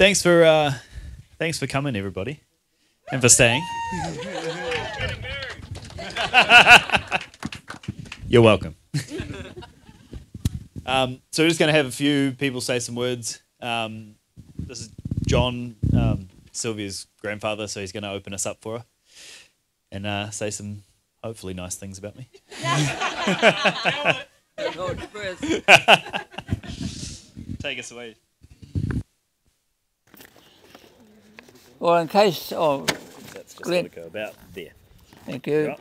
thanks for coming, everybody, and for staying. You're welcome. So we're just going to have a few people say some words. This is John, Sylvia's grandfather, so he's going to open us up for her and say some hopefully nice things about me. Take us away. Well, in case... That's just Glen, got to go about there. Thank you.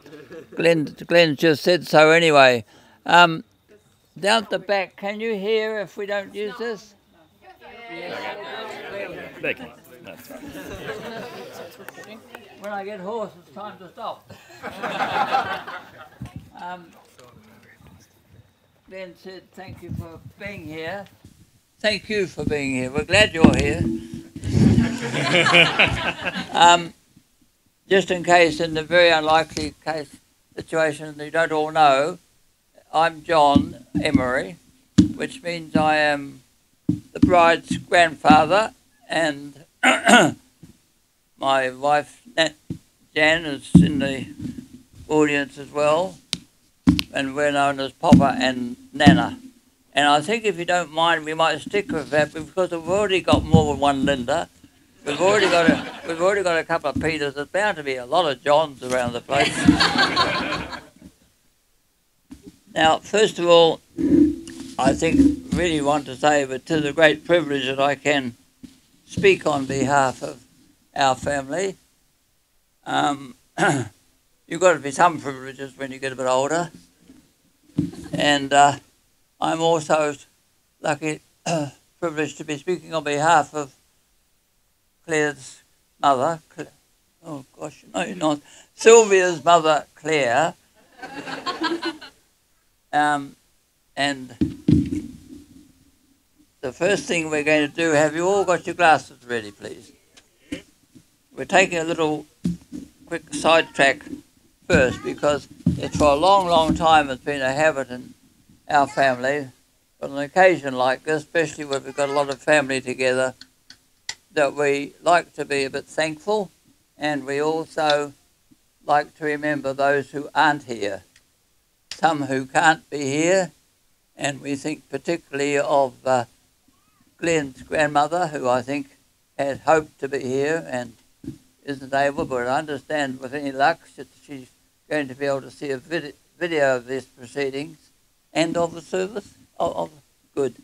Glenn just said so anyway. Down at the back, can you hear if we don't use this? They can. That's fine. When I get hoarse, it's time to stop. Glenn said thank you for being here. Thank you for being here. We're glad you're here. Just in case, in the very unlikely situation that you don't all know, I'm John Emery, which means I am the bride's grandfather, and my wife Jan is in the audience as well, and we're known as Papa and Nana. And I think if you don't mind, we might stick with that because we've already got more than one Linda. We've already got a couple of Peters. There's bound to be a lot of Johns around the place. Now, first of all, I think really want to say that it is a great privilege that I can speak on behalf of our family. You've got to be some privileges when you get a bit older. And I'm also lucky, privileged to be speaking on behalf of Claire's mother. Oh gosh, no, you're not. Sylvia's mother, Claire. And the first thing we're going to do, have you all got your glasses ready, please? We're taking a little quick sidetrack first because it's for a long, long time it's been a habit in our family, on an occasion like this, especially when we've got a lot of family together, that we like to be a bit thankful, and we also like to remember those who aren't here, some who can't be here, and we think particularly of Glen's grandmother, who I think had hoped to be here and isn't able, but I understand with any luck that she's going to be able to see a video of these proceedings and of the service. Good.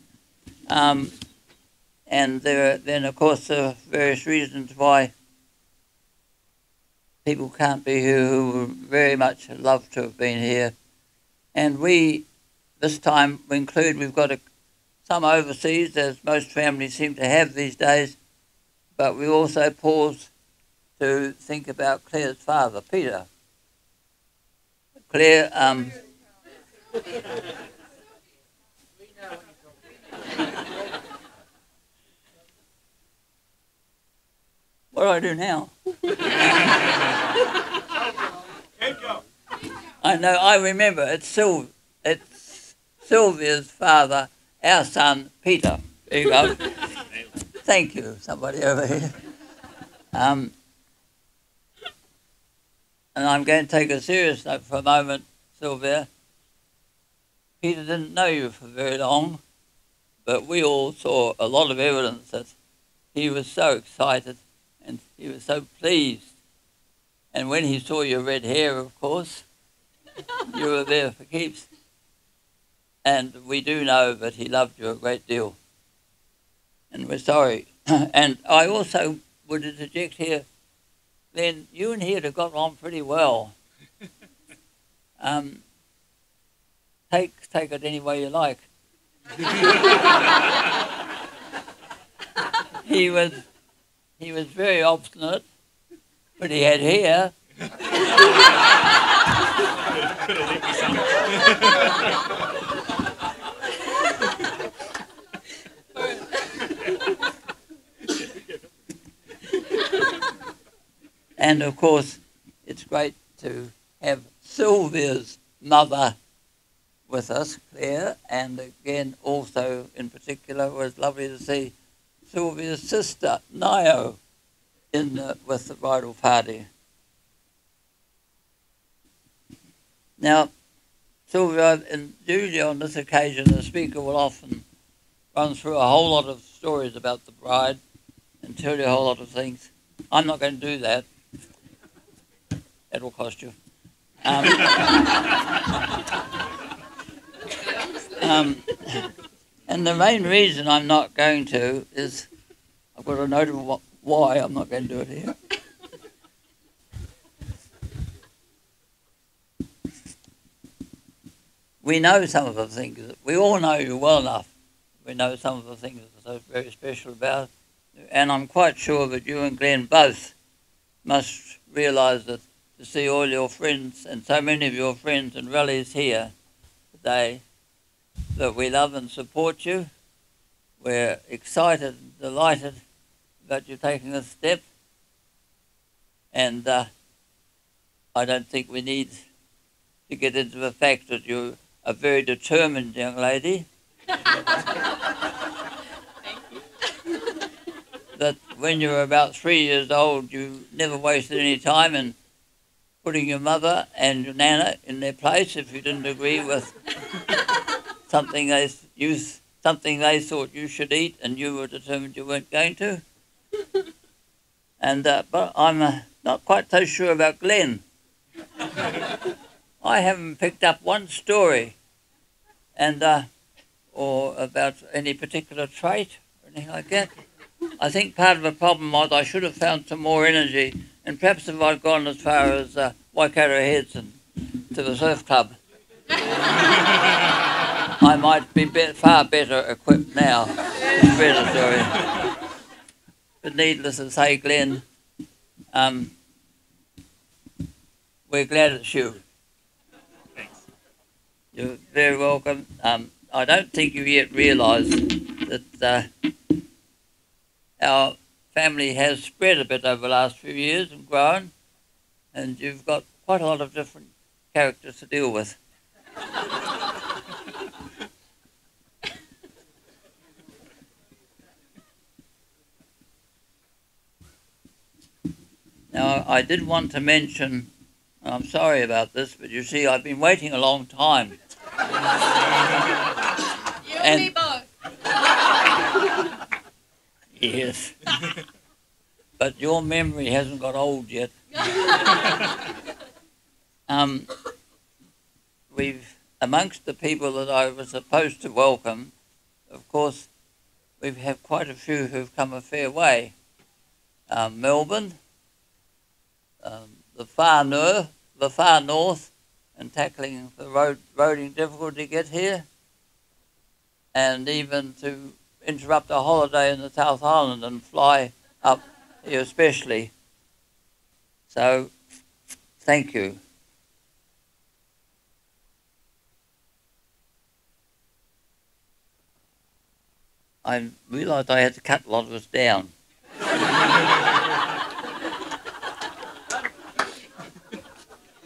And then, of course, there are various reasons why people can't be here who would very much love to have been here. And we, this time, we've got some overseas, as most families seem to have these days, but we also pause to think about Claire's father, Peter. Claire, what do I do now? I know, I remember, it's Sylvia's father, our son, Peter. There you go. Thank you, somebody over here. And I'm going to take a serious note for a moment, Sylvia. Peter didn't know you for very long, but we all saw a lot of evidence that he was so excited and he was so pleased. And when he saw your red hair, of course, you were there for keeps. And we do know that he loved you a great deal. And we're sorry. And I also would interject here, Glen, you and he have got on pretty well. Take it any way you like. He was very obstinate, but he had hair. And of course, it's great to have Sylvia's mother with us, Claire, and again, also in particular, it was lovely to see Sylvia's sister, Nio, with the bridal party. Now, Sylvia, and usually on this occasion, the speaker will often run through a whole lot of stories about the bride and tell you a whole lot of things. I'm not going to do that. That will cost you. And the main reason I'm not going to is I've got a note of why I'm not going to do it here. We know some of the things. We all know you well enough. We know some of the things that are so very special about it. And I'm quite sure that you and Glen both must realise that to see all your friends and so many of your friends and relatives here today, that we love and support you. We're excited and delighted about you taking this step. And I don't think we need to get into the fact that you're a very determined young lady. That when you were about 3 years old, you never wasted any time in putting your mother and your nana in their place if you didn't agree with something they thought you should eat, and you were determined you weren't going to. And but I'm not quite so sure about Glen. I haven't picked up one story, and or about any particular trait or anything like that. I think part of the problem was I should have found some more energy, and perhaps if I'd gone as far as Waikato Heads and to the surf club, I might be far better equipped now to spread a story. But needless to say, Glen, we're glad it's you. Thanks. You're very welcome. I don't think you yet realise that our family has spread a bit over the last few years and grown, and you've got quite a lot of different characters to deal with. Now, I did want to mention, and I'm sorry about this, but you see, I've been waiting a long time. You and me both. Yes. But your memory hasn't got old yet. Amongst the people that I was supposed to welcome, of course, we have quite a few who've come a fair way. Melbourne, the far north, and tackling the roading difficulty to get here, and even to interrupt a holiday in the South Island and fly up here especially. So, thank you. I realised I had to cut a lot of this down.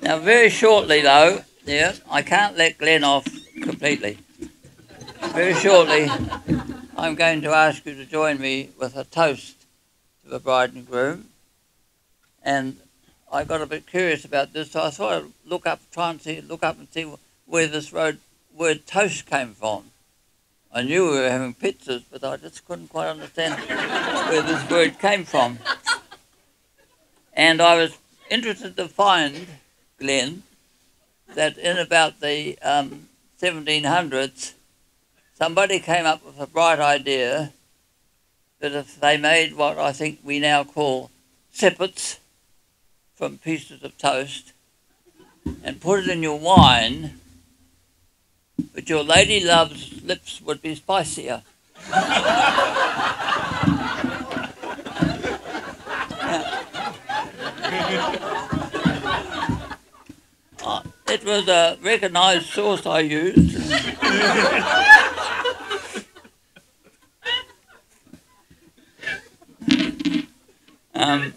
Now, very shortly, though, I can't let Glen off completely. Very shortly, I'm going to ask you to join me with a toast to the bride and groom. And I got a bit curious about this, so I thought I'd look up and see where this word toast came from. I knew we were having pizzas, but I just couldn't quite understand where this word came from. And I was interested to find, Glen, that in about the 1700s, somebody came up with a bright idea that if they made what I think we now call sippets from pieces of toast and put it in your wine, but your lady love's lips would be spicier. It was a recognised source I used. I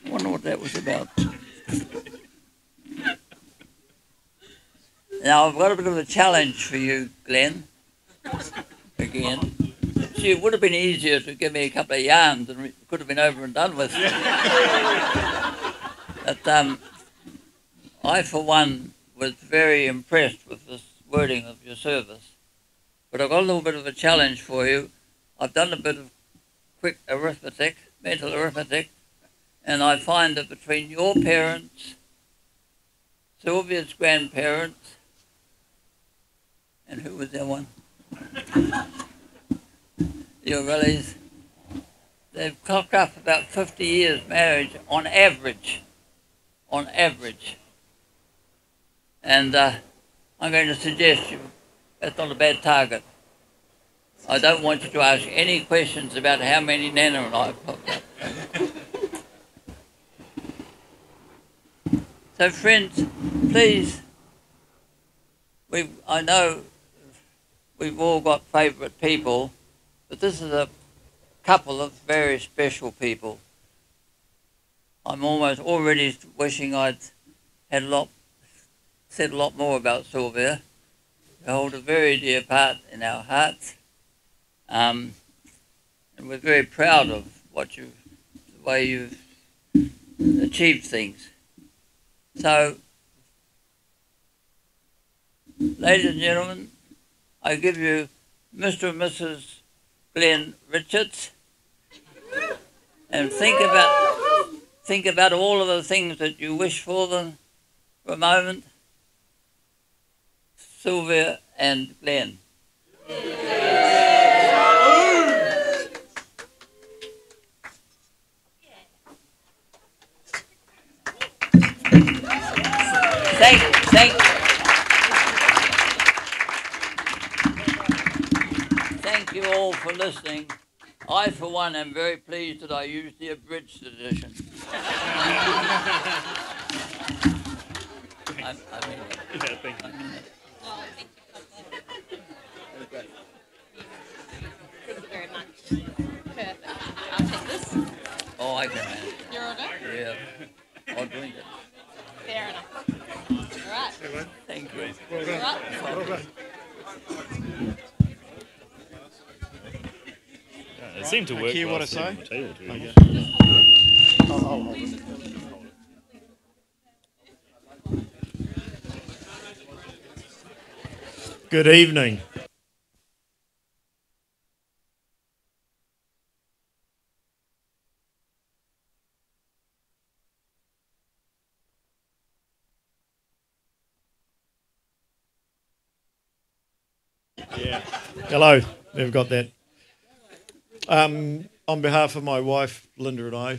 wonder what that was about. Now, I've got a bit of a challenge for you, Glen, again. See, it would have been easier to give me a couple of yarns and it could have been over and done with. But I, for one, was very impressed with this wording of your service. But I've got a little bit of a challenge for you. I've done a bit of quick arithmetic, mental arithmetic, and I find that between your parents, Sylvia's grandparents, and who was the other one? Your relatives, they've clocked up about 50 years marriage on average. On average. And I'm going to suggest you that's not a bad target. I don't want you to ask any questions about how many Nana and I have clocked up. So friends, please, I know we've all got favourite people, but this is a couple of very special people. I'm almost already wishing I'd had said a lot more about Sylvia. You hold a very dear part in our hearts, and we're very proud of the way you've achieved things. So, ladies and gentlemen, I give you Mr. and Mrs. Glen Richards, and think about all of the things that you wish for them for a moment. Sylvia and Glen. Thank you all for listening. I, for one, am very pleased that I used the abridged edition. I mean it. Yeah, thank you. Thank you very much. Perfect. I'll take this. Oh, I can manage it. Your order? Yeah. I'll drink it. Fair enough. All right. Thank you. All right. It seemed to work. Hear what I well say? on the table too. Okay. Good evening. Yeah. Hello. We've got that. On behalf of my wife, Linda, and I,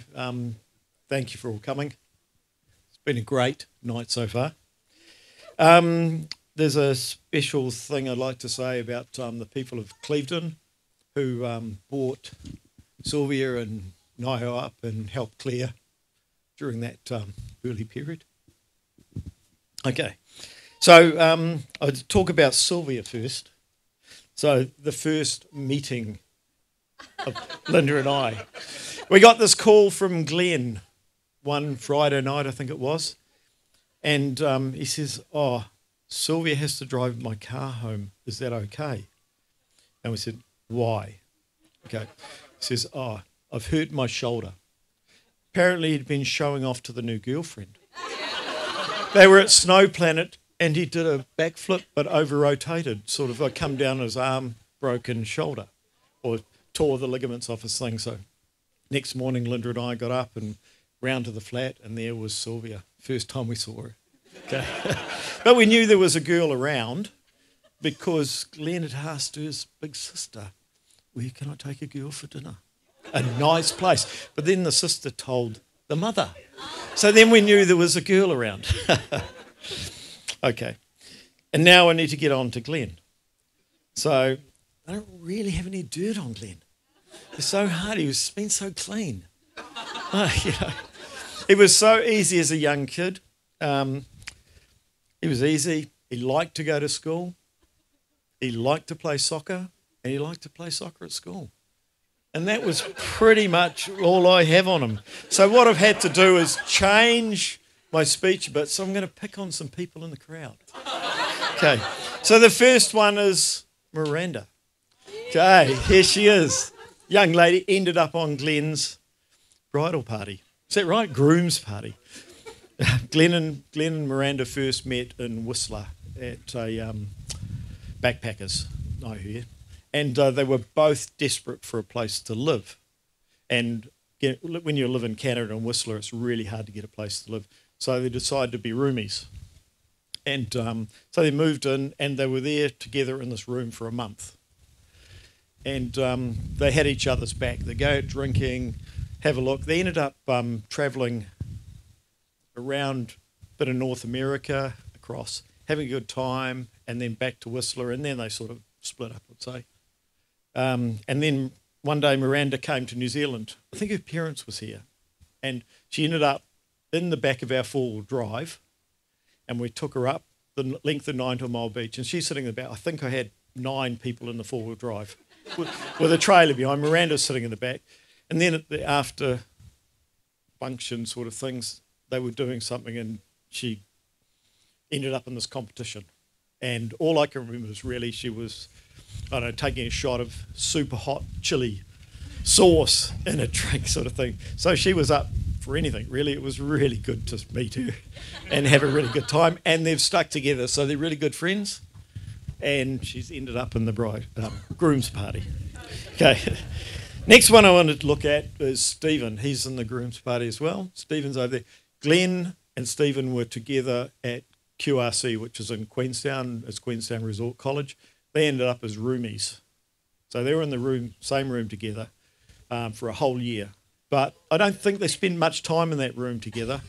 thank you for all coming. It's been a great night so far. There's a special thing I'd like to say about the people of Clevedon who brought Sylvia and Nio up and helped Claire during that early period. Okay, so I'll talk about Sylvia first. So the first meeting of Linda and I. We got this call from Glen one Friday night, I think it was, and he says, "Oh, Sylvia has to drive my car home. Is that okay?" And we said, "Why?" Okay. He says, "Oh, I've hurt my shoulder." Apparently he'd been showing off to the new girlfriend. They were at Snow Planet and he did a backflip but over-rotated, sort of come down his arm, broken shoulder, or tore the ligaments off his thing. So next morning Linda and I got up and round to the flat and there was Sylvia. First time we saw her. Okay. But we knew there was a girl around because Glen had asked his big sister, "Where can I take a girl for dinner?" A nice place. But then the sister told the mother. So then we knew there was a girl around. Okay. And now I need to get on to Glen. So I don't really have any dirt on Glen. It's so hard. He's been so clean. It was so easy as a young kid. He was easy. He liked to go to school. He liked to play soccer. And he liked to play soccer at school. And that was pretty much all I have on him. So what I've had to do is change my speech a bit. So I'm going to pick on some people in the crowd. Okay. So the first one is Miranda. Okay, here she is. Young lady ended up on Glen's bridal party. Is that right? Groom's party. Glen and Miranda first met in Whistler at a backpackers, I hear. And they were both desperate for a place to live. And when you live in Canada and Whistler, it's really hard to get a place to live. So they decided to be roomies. And so they moved in and they were there together in this room for a month. And they had each other's back. They go out drinking, have a look. They ended up travelling around a bit of North America, across, having a good time, and then back to Whistler, and then they sort of split up, I'd say. And then one day Miranda came to New Zealand. I think her parents was here. And she ended up in the back of our four-wheel drive, and we took her up the length of 9 Mile Beach, and she's sitting in the back. I think I had 9 people in the four-wheel drive with a trailer behind. Miranda's sitting in the back. And then at the after function sort of things, they were doing something, and she ended up in this competition. And all I can remember is really she was, I don't know, taking a shot of super hot chili sauce in a drink sort of thing. So she was up for anything, really. It was really good to meet her and have a really good time. And they've stuck together, so they're really good friends. And she's ended up in the groom's party. Okay. Next one I wanted to look at is Stephen. He's in the groom's party as well. Stephen's over there. Glen and Stephen were together at QRC, which is in Queenstown. It's Queenstown Resort College. They ended up as roomies. So they were in the same room together for a whole year. But I don't think they spend much time in that room together.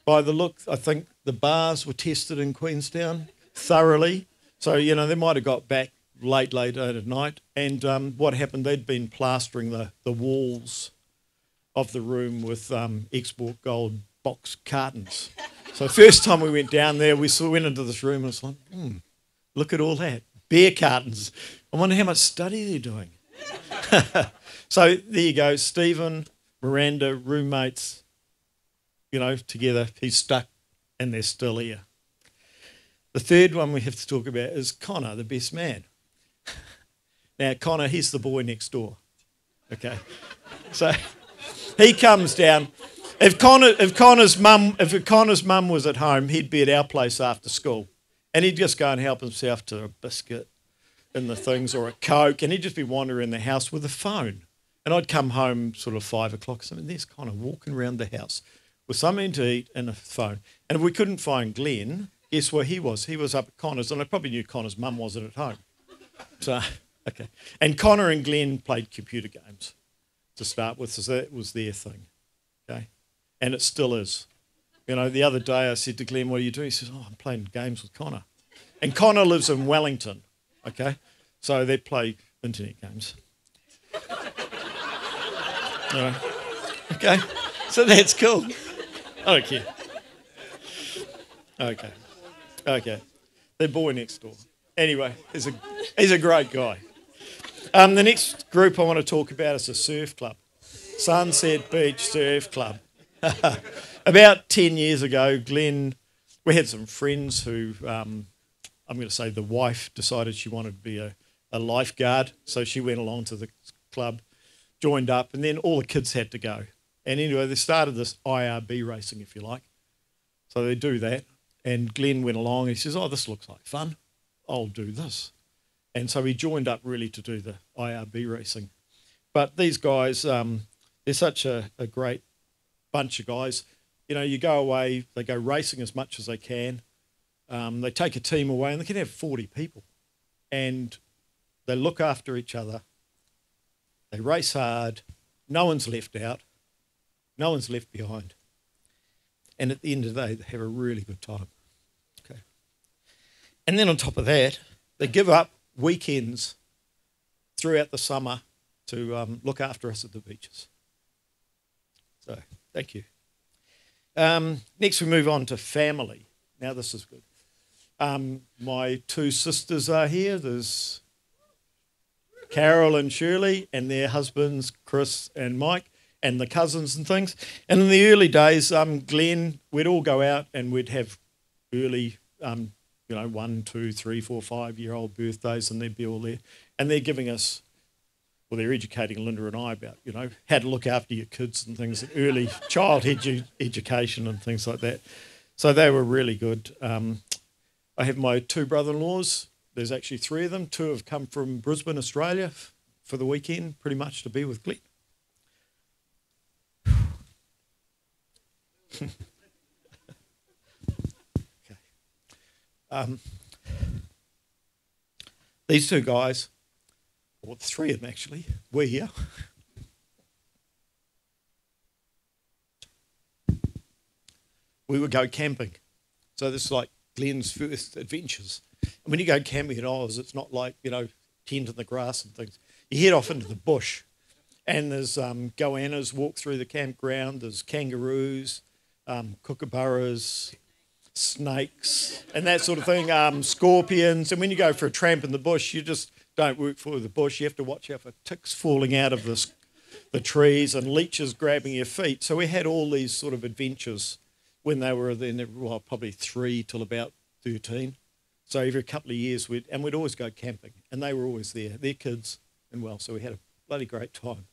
By the look, I think the bars were tested in Queenstown thoroughly. So, you know, they might have got back late at night. And what happened, they'd been plastering the walls of the room with export gold box cartons. So the first time we went down there, we went into this room and it's like, look at all that. Beer cartons. I wonder how much study they're doing. So there you go. Stephen, Miranda, roommates, you know, together. He's stuck and they're still here. The third one we have to talk about is Connor, the best man. Now, Connor, he's the boy next door. Okay. So he comes down. If Connor's mum was at home, he'd be at our place after school. And he'd just go and help himself to a biscuit and the things or a Coke, and he'd just be wandering the house with a phone. And I'd come home sort of 5 o'clock, so there's Connor walking around the house with something to eat and a phone. And if we couldn't find Glen, guess where he was? He was up at Connor's, and I probably knew Connor's mum wasn't at home. So, okay. And Connor and Glen played computer games to start with, so that was their thing, okay? And it still is. You know, the other day I said to Glen, what are you doing? He says, I'm playing games with Connor. And Connor lives in Wellington, okay? So they play internet games. All right. Okay, so that's cool. I don't care. Okay. They're boy next door. Anyway, he's a great guy. The next group I want to talk about is a surf club. Sunset Beach Surf Club. About 10 years ago, Glen, we had some friends who, I'm going to say the wife decided she wanted to be a lifeguard, so she went along to the club, joined up, and then all the kids had to go. And anyway, they started this IRB racing, if you like. So they do that, and Glen went along, and he says, this looks like fun. I'll do this. And so he joined up really to do the IRB racing. But these guys, they're such a great bunch of guys. You know, you go away, they go racing as much as they can. They take a team away and they can have 40 people. And they look after each other. They race hard. No one's left out. No one's left behind. And at the end of the day, they have a really good time. Okay. And then on top of that, they give up weekends throughout the summer to look after us at the beaches. So, thank you. Next we move on to family. Now this is good. My 2 sisters are here. There's Carol and Shirley and their husbands, Chris and Mike, and the cousins and things. And in the early days, Glen, we'd all go out and we'd have early, you know, 1, 2, 3, 4, 5-year-old birthdays, and they'd be all there. And they're giving us, well, they're educating Linda and I about, you know, how to look after your kids and things, early child education and things like that. So they were really good. I have my 2 brother-in-laws. There's actually 3 of them. 2 have come from Brisbane, Australia for the weekend, pretty much to be with Glen. Okay. These 2 guys, or 3 of them actually, were here. We would go camping. So this is like Glen's first adventures. And when you go camping in Oz, it's not like, you know, tent in the grass and things. You head off into the bush, and there's goannas walk through the campground, there's kangaroos, kookaburras, snakes, and that sort of thing, scorpions. And when you go for a tramp in the bush, you just don't work for the bush. You have to watch out for ticks falling out of the trees and leeches grabbing your feet. So we had all these sort of adventures when they were then, well, probably 3 till about 13. So every couple of years we'd always go camping, and they were always there. They're kids, and well, so we had a bloody great time.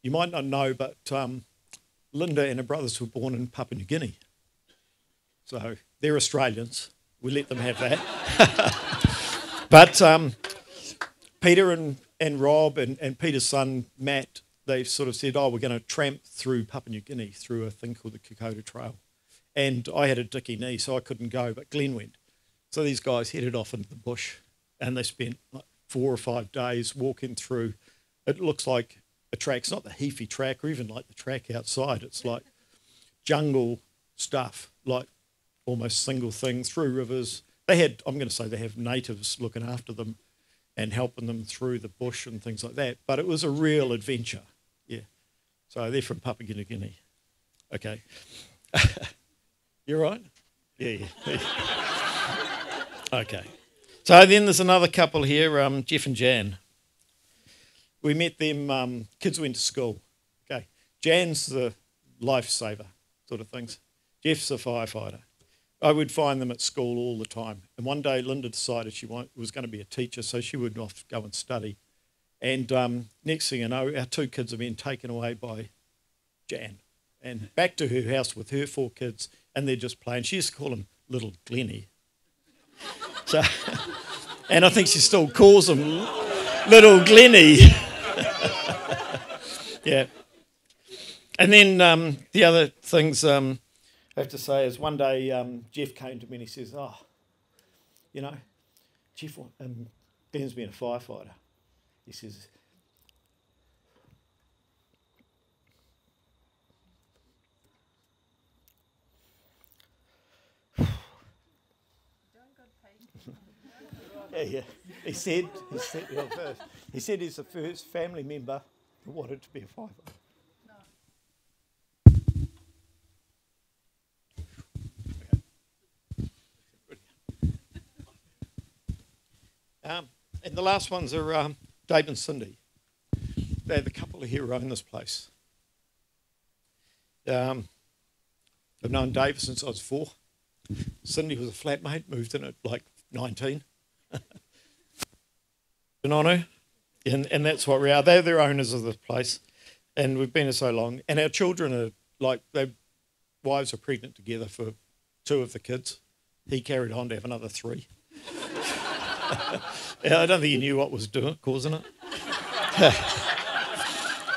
You might not know, but Linda and her brothers were born in Papua New Guinea. So they're Australians. We let them have that. But Peter and Rob and Peter's son, Matt, they've sort of said, oh, we're going to tramp through Papua New Guinea through a thing called the Kokoda Trail. And I had a dicky knee, so I couldn't go, but Glen went. So these guys headed off into the bush, and they spent like 4 or 5 days walking through. It looks like a track. It's not the Heafy track or even like the track outside. It's like jungle stuff, like almost single thing through rivers. They had, I'm going to say they have natives looking after them and helping them through the bush and things like that. But it was a real adventure, yeah. So they're from Papua New Guinea. Okay. You right? Yeah. Okay. So then there's another couple here, Jeff and Jan. We met them, kids went to school. Okay. Jan's the lifesaver sort of things. Jeff's a firefighter. I would find them at school all the time. And one day Linda decided she was going to be a teacher, so she would off go and study. And next thing you know, our 2 kids have been taken away by Jan. And back to her house with her 4 kids, and they're just playing. She used to call him Little Glenny. So, and I think she still calls him Little Glenny. Yeah. And then the other things I have to say is one day Jeff came to me and he says, oh, you know, Jeff, Glen's been a firefighter. He says, yeah. He said he's the first family member who wanted to be a firefighter. And the last ones are Dave and Cindy. They're the couple here who own this place. I've known Dave since I was 4. Cindy was a flatmate, moved in at like 19. And on her, and that's what we are. They're the owners of the place, and we've been here so long. And our children are like, their wives are pregnant together for 2 of the kids. He carried on to have another 3. Yeah, I don't think he knew what was causing it.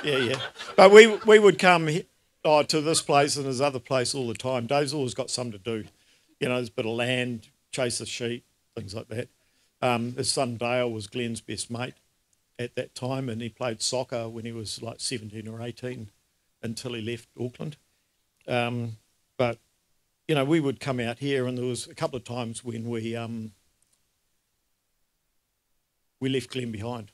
Yeah. But we would come to this place and this other place all the time. Dave's always got something to do. You know, there's a bit of land, chase the sheep, things like that. His son Dale was Glen's best mate at that time, and he played soccer when he was like 17 or 18 until he left Auckland. But, you know, we would come out here, and there was a couple of times when we left Glen behind.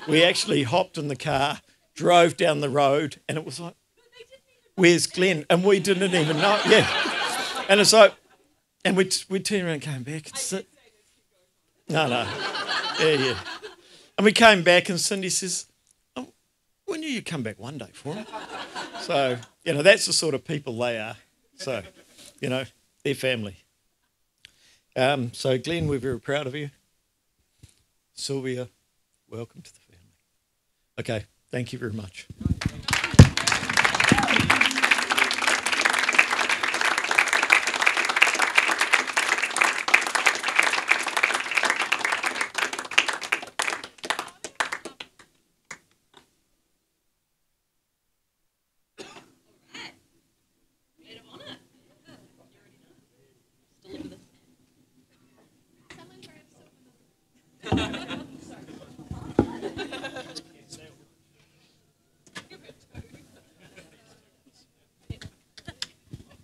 We actually hopped in the car, drove down the road, and it was like, where's Glen? And we didn't even know. Yeah. And it's like, and we turned around and came back and sit. No. Yeah. And we came back and Cindy says, oh, we knew you'd come back one day for it. So, you know, that's the sort of people they are. So, you know, their family. So, Glen, we're very proud of you. Sylvia, welcome to the family. Okay, thank you very much.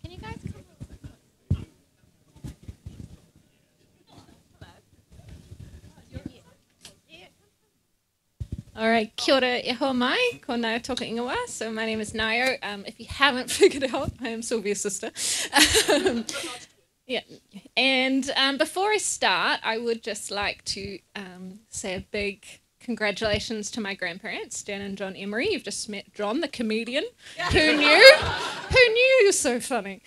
Can you guys come? All right, kia ora e hoa mai, ko Naio toka ingoa. So my name is Naio. If you haven't figured out, I am Sylvia's sister. Yeah, and before I start, I would just like to say a big congratulations to my grandparents, Dan and John Emery. You've just met John, the comedian. Who knew? Who knew? You're so funny.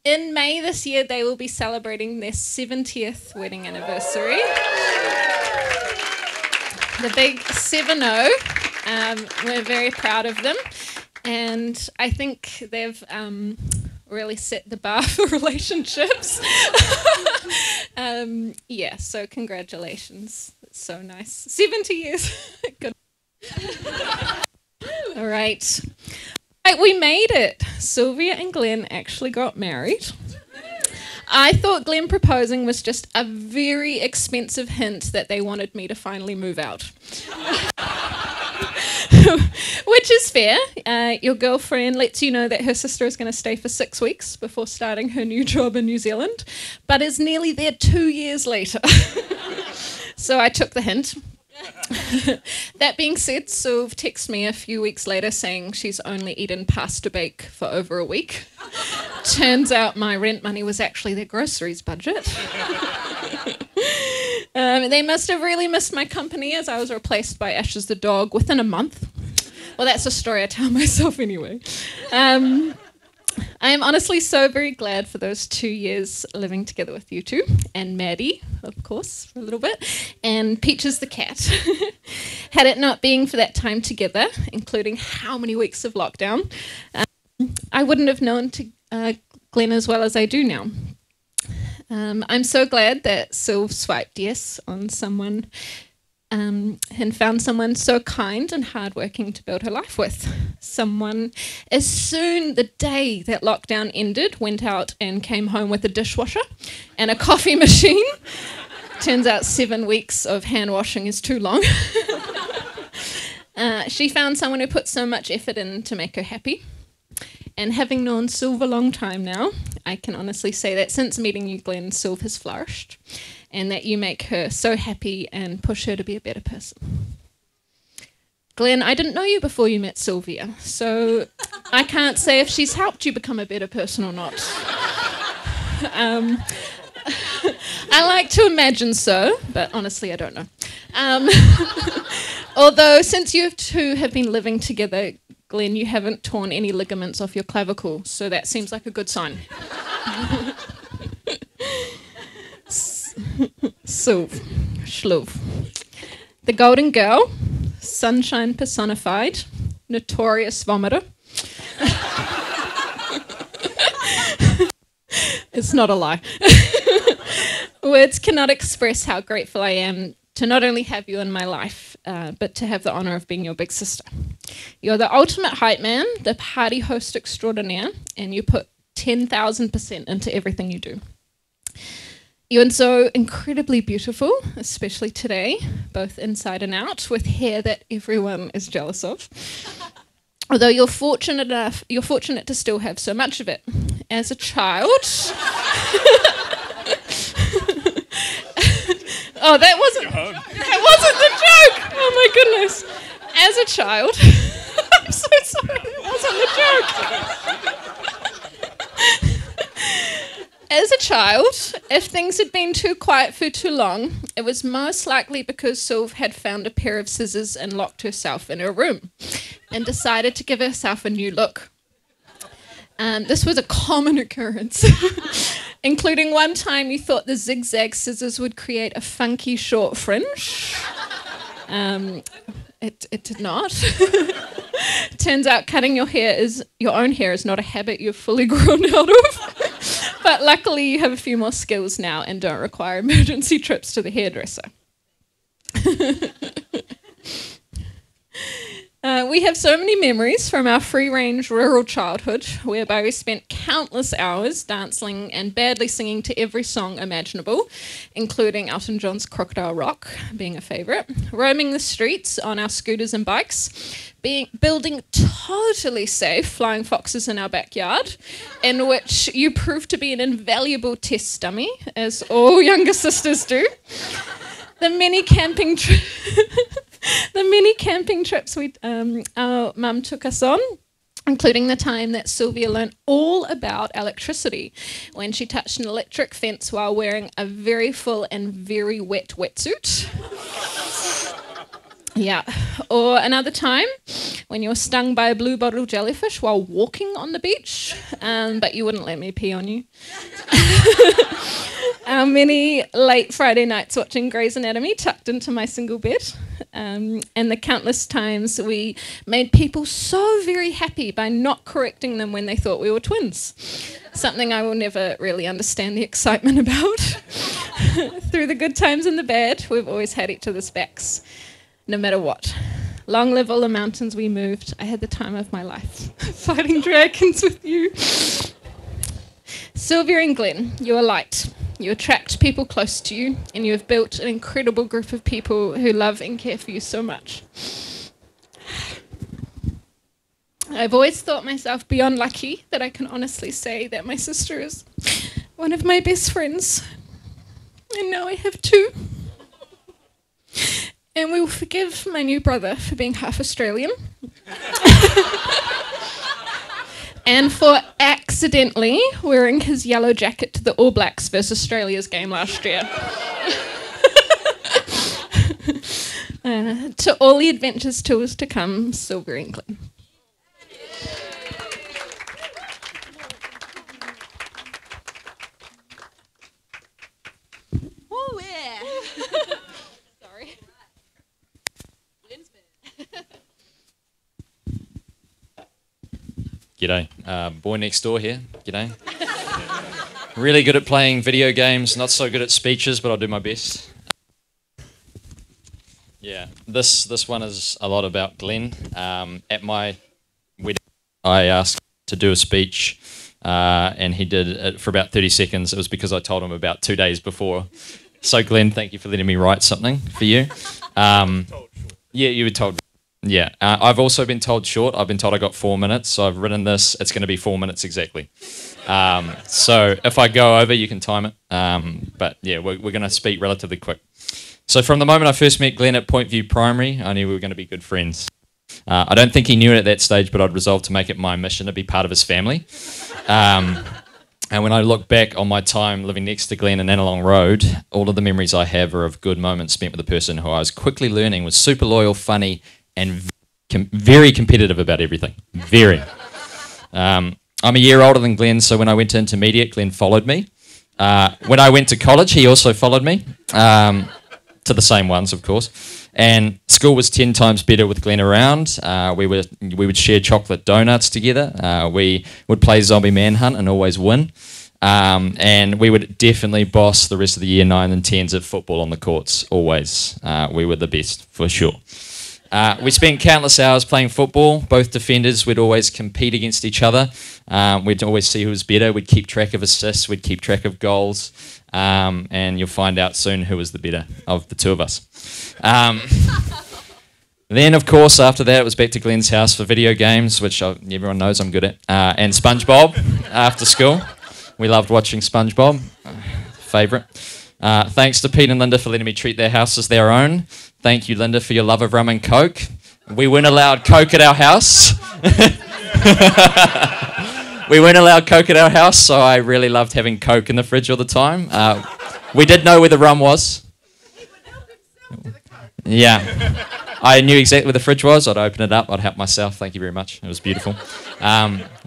In May this year, they will be celebrating their 70th wedding anniversary. The big 7-0. We're very proud of them. And I think they've really set the bar for relationships. Yeah, so congratulations. It's so nice. 70 years. Good. All right. Right, we made it. Sylvia and Glen actually got married. I thought Glen proposing was just a very expensive hint that they wanted me to finally move out. Which is fair. Your girlfriend lets you know that her sister is going to stay for 6 weeks before starting her new job in New Zealand, but is nearly there 2 years later. So I took the hint. That being said, Sylv texted me a few weeks later saying she's only eaten pasta bake for over a week. Turns out my rent money was actually their groceries budget. They must have really missed my company as I was replaced by Ashes the dog within a month. Well, that's a story I tell myself anyway. I am honestly so very glad for those 2 years living together with you two, and Maddie, of course, for a little bit, and Peaches the cat. Had it not been for that time together, including how many weeks of lockdown, I wouldn't have known Glen as well as I do now. I'm so glad that Sylv swiped yes on someone and found someone so kind and hardworking to build her life with. Someone, as soon the day that lockdown ended, went out and came home with a dishwasher and a coffee machine. Turns out 7 weeks of hand washing is too long. She found someone who put so much effort in to make her happy. And having known Sylv a long time now, I can honestly say that since meeting you, Glen, Sylv has flourished, and that you make her so happy and push her to be a better person. Glen, I didn't know you before you met Sylvia, so I can't say if she's helped you become a better person or not. I like to imagine so, but honestly I don't know. Although since you two have been living together, Glen, you haven't torn any ligaments off your clavicle, so that seems like a good sign. Sylv, Shlov. The Golden Girl, sunshine personified, notorious vomiter. It's not a lie. Words cannot express how grateful I am to not only have you in my life, but to have the honour of being your big sister. You're the ultimate hype man, the party host extraordinaire, and you put 10,000% into everything you do. You're so incredibly beautiful, especially today, both inside and out, with hair that everyone is jealous of. Although you're fortunate to still have so much of it. As a child... Oh, that wasn't the joke! Oh my goodness. As a child... I'm so sorry, that wasn't the joke. As a child, if things had been too quiet for too long, it was most likely because Sylv had found a pair of scissors and locked herself in her room and decided to give herself a new look. This was a common occurrence, including one time you thought the zigzag scissors would create a funky short fringe. It did not. Turns out cutting your own hair is not a habit you've fully grown out of. But luckily you have a few more skills now and don't require emergency trips to the hairdresser. We have so many memories from our free-range rural childhood, whereby we spent countless hours dancing and badly singing to every song imaginable, including Elton John's Crocodile Rock being a favourite, roaming the streets on our scooters and bikes, building totally safe flying foxes in our backyard, in which you proved to be an invaluable test dummy, as all younger sisters do. The many camping trips our mum took us on, including the time that Sylvia learned all about electricity when she touched an electric fence while wearing a very full and very wet wetsuit. Yeah. Or another time when you were stung by a blue bottle jellyfish while walking on the beach, but you wouldn't let me pee on you. Our many late Friday nights watching Grey's Anatomy tucked into my single bed, and the countless times we made people so very happy by not correcting them when they thought we were twins. Something I will never really understand the excitement about. Through the good times and the bad, we've always had each other's backs, no matter what. Long live all the mountains we moved. I had the time of my life fighting dragons with you. Sylvia and Glen, you are light. You attract people close to you, and you have built an incredible group of people who love and care for you so much. I've always thought myself beyond lucky that I can honestly say that my sister is one of my best friends, and now I have two. And we will forgive my new brother for being half Australian. And for accidentally wearing his yellow jacket to the All Blacks versus Australia's game last year. To all the adventures tours to come, Sylvia and Glen. Oh, yeah. Sorry. G'day. Boy next door here. G'day. Really good at playing video games, not so good at speeches, but I'll do my best. Yeah, this one is a lot about Glen. At my wedding, I asked to do a speech, and he did it for about 30 seconds. It was because I told him about 2 days before. So Glen, thank you for letting me write something for you. Yeah, you were told. Yeah, I've also been told short. I've been told I got 4 minutes, so I've written this. It's going to be 4 minutes exactly. So if I go over, you can time it. But yeah, we're going to speak relatively quick. So from the moment I first met Glen at Point View Primary, I knew we were going to be good friends. I don't think he knew it at that stage, but I'd resolved to make it my mission to be part of his family. And when I look back on my time living next to Glen in Annalong Road, all of the memories I have are of good moments spent with a person who I was quickly learning was super loyal, funny, and very competitive about everything. Very. I'm a year older than Glen, so when I went to intermediate, Glen followed me. When I went to college, he also followed me, to the same ones, of course. And school was 10 times better with Glen around. We would share chocolate donuts together. We would play zombie manhunt and always win. And we would definitely boss the rest of the year 9 and 10s at football on the courts, always. We were the best, for sure. We spent countless hours playing football. Both defenders would always compete against each other. We'd always see who was better. We'd keep track of assists. We'd keep track of goals. And you'll find out soon who was the better of the two of us. Then, of course, after that, it was back to Glen's house for video games, which everyone knows I'm good at, and SpongeBob after school. We loved watching SpongeBob. Favourite. Thanks to Pete and Linda for letting me treat their house as their own. Thank you, Linda, for your love of rum and Coke. We weren't allowed Coke at our house. We weren't allowed Coke at our house, so I really loved having Coke in the fridge all the time. We did know where the rum was. Yeah. I knew exactly where the fridge was. I'd open it up. I'd help myself. Thank you very much. It was beautiful.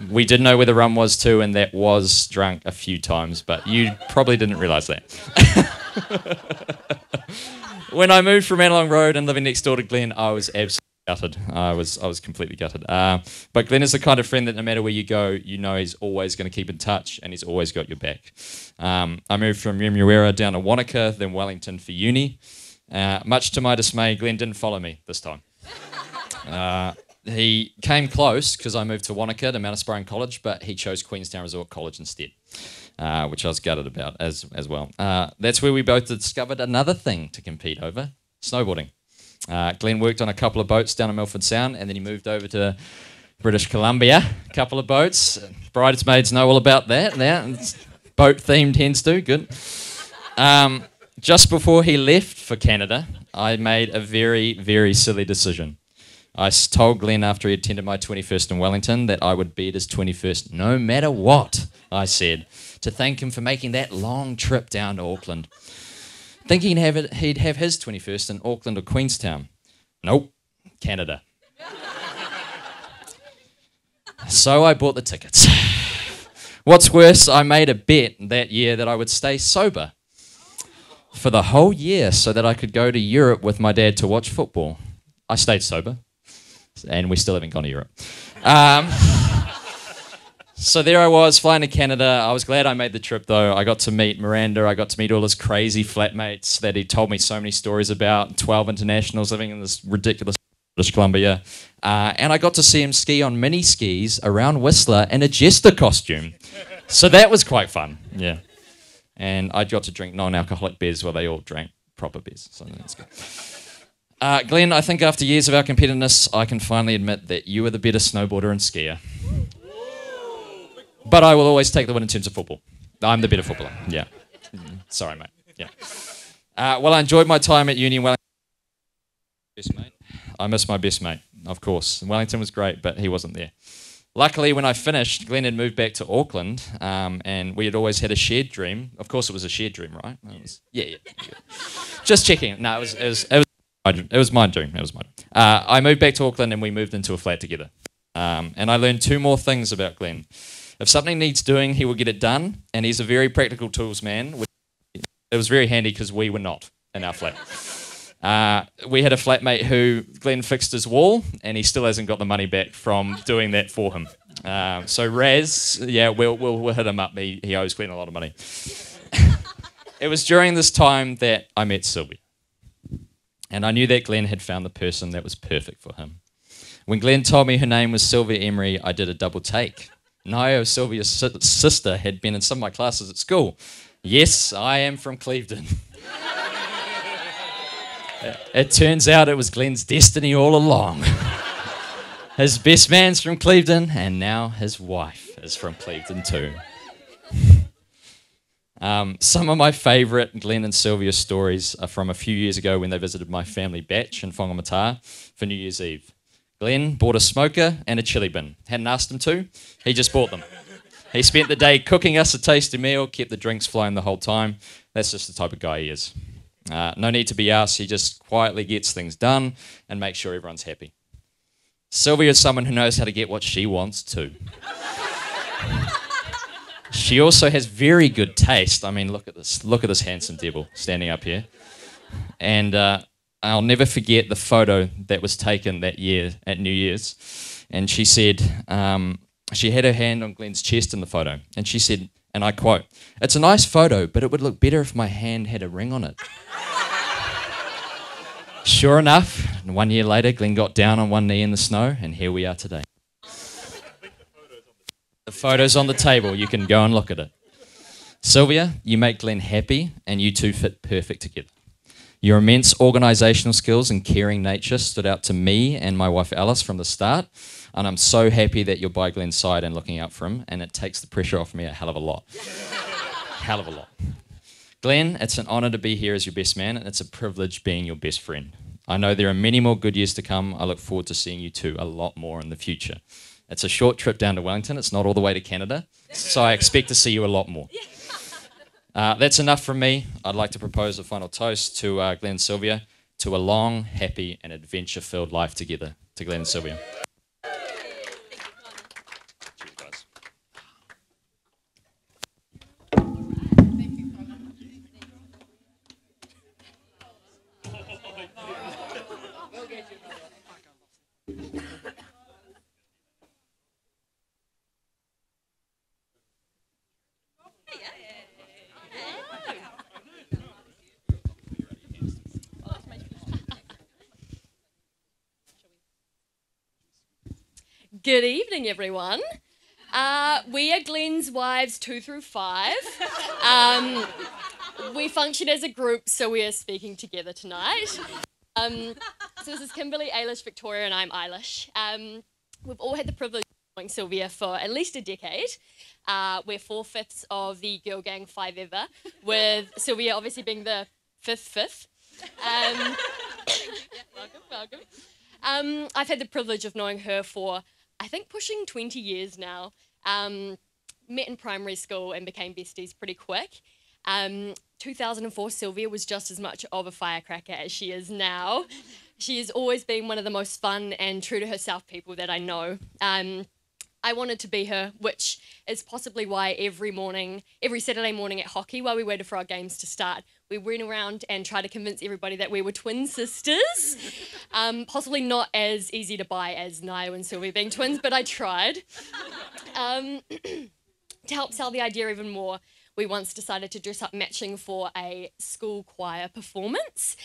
We did know where the rum was too, and that was drunk a few times, but you probably didn't realise that. When I moved from Manalong Road and living next door to Glen, I was absolutely gutted. I was completely gutted. But Glen is the kind of friend that no matter where you go, you know he's always going to keep in touch and he's always got your back. I moved from Remuera down to Wanaka, then Wellington for uni. Much to my dismay, Glen didn't follow me this time. He came close because I moved to Wanaka to Mount Aspiring College, but he chose Queenstown Resort College instead, which I was gutted about as well. That's where we both discovered another thing to compete over, snowboarding. Glen worked on a couple of boats down in Milford Sound, and then he moved over to British Columbia, a couple of boats. Bridesmaids know all about that. It's boat-themed, hens do, good. Just before he left for Canada, I made a very, very silly decision. I told Glen after he attended my 21st in Wellington that I would be at his 21st no matter what, I said, to thank him for making that long trip down to Auckland. Thinking he'd have his 21st in Auckland or Queenstown. Nope, Canada. So I bought the tickets. What's worse, I made a bet that year that I would stay sober for the whole year so that I could go to Europe with my dad to watch football. I stayed sober, and we still haven't gone to Europe. So there I was, flying to Canada. I was glad I made the trip, though. I got to meet Miranda. I got to meet all his crazy flatmates that he told me so many stories about, 12 internationals living in this ridiculous British Columbia. And I got to see him ski on mini skis around Whistler in a jester costume. So that was quite fun, yeah. And I got to drink non-alcoholic beers while they all drank proper beers. So that's good. Glen, I think after years of our competitiveness, I can finally admit that you are the better snowboarder and skier. But I will always take the win in terms of football. I'm the better footballer, yeah. Sorry, mate, yeah. Well, I enjoyed my time at uni in Wellington. Best mate. I miss my best mate, of course. Wellington was great, but he wasn't there. Luckily, when I finished, Glen had moved back to Auckland, and we had always had a shared dream. Of course, it was a shared dream, right? Yeah. Just checking. No, it was my dream. It was mine. I moved back to Auckland, and we moved into a flat together. And I learned two more things about Glen. If something needs doing, he will get it done, and he's a very practical tools man. It was very handy because we were not in our flat. We had a flatmate who Glen fixed his wall, and he still hasn't got the money back from doing that for him. So Raz, yeah, we'll hit him up. He owes Glen a lot of money. It was during this time that I met Sylvia, and I knew that Glen had found the person that was perfect for him. When Glen told me her name was Sylvia Emery, I did a double take. No, Sylvia's sister had been in some of my classes at school. Yes, I am from Clevedon. It turns out it was Glen's destiny all along. His best man's from Clevedon, and now his wife is from Clevedon too. Some of my favourite Glen and Sylvia stories are from a few years ago when they visited my family batch in Whangamata for New Year's Eve. Glen bought a smoker and a chili bin. Hadn't asked him to, he just bought them. He spent the day cooking us a tasty meal, kept the drinks flowing the whole time. That's just the type of guy he is. No need to be asked, he just quietly gets things done and makes sure everyone's happy. Sylvia is someone who knows how to get what she wants too. She also has very good taste. I mean, look at this handsome devil standing up here. And I'll never forget the photo that was taken that year at New Year's. And she said, she had her hand on Glen's chest in the photo. And she said, and I quote, "It's a nice photo, but it would look better if my hand had a ring on it." Sure enough, 1 year later, Glen got down on one knee in the snow, and here we are today. The photo's on the table. You can go and look at it. Sylvia, you make Glen happy, and you two fit perfect together. Your immense organisational skills and caring nature stood out to me and my wife Alice from the start, and I'm so happy that you're by Glen's side and looking out for him, and it takes the pressure off me a hell of a lot. Hell of a lot. Glen, it's an honour to be here as your best man, and it's a privilege being your best friend. I know there are many more good years to come. I look forward to seeing you two a lot more in the future. It's a short trip down to Wellington. It's not all the way to Canada, so I expect to see you a lot more. That's enough from me. I'd like to propose a final toast to Glen and Sylvia. to a long, happy and adventure-filled life together. To Glen and Sylvia. Cheers, guys. Good evening, everyone. We are Glen's wives 2 through 5. We function as a group, so we are speaking together tonight. So this is Kimberly, Ailish, Victoria, and I'm Eilish. We've all had the privilege of knowing Sylvia for at least a decade. We're 4/5 of the girl gang 5 ever, with Sylvia obviously being the fifth. Welcome. I've had the privilege of knowing her for, I think, pushing 20 years now. Met in primary school and became besties pretty quick. 2004, Sylvia was just as much of a firecracker as she is now. She has always been one of the most fun and true to herself people that I know. I wanted to be her, which is possibly why every Saturday morning at hockey, while we waited for our games to start, we went around and tried to convince everybody that we were twin sisters. Possibly not as easy to buy as Nio and Sylvia being twins, but I tried. To help sell the idea even more, we once decided to dress up matching for a school choir performance.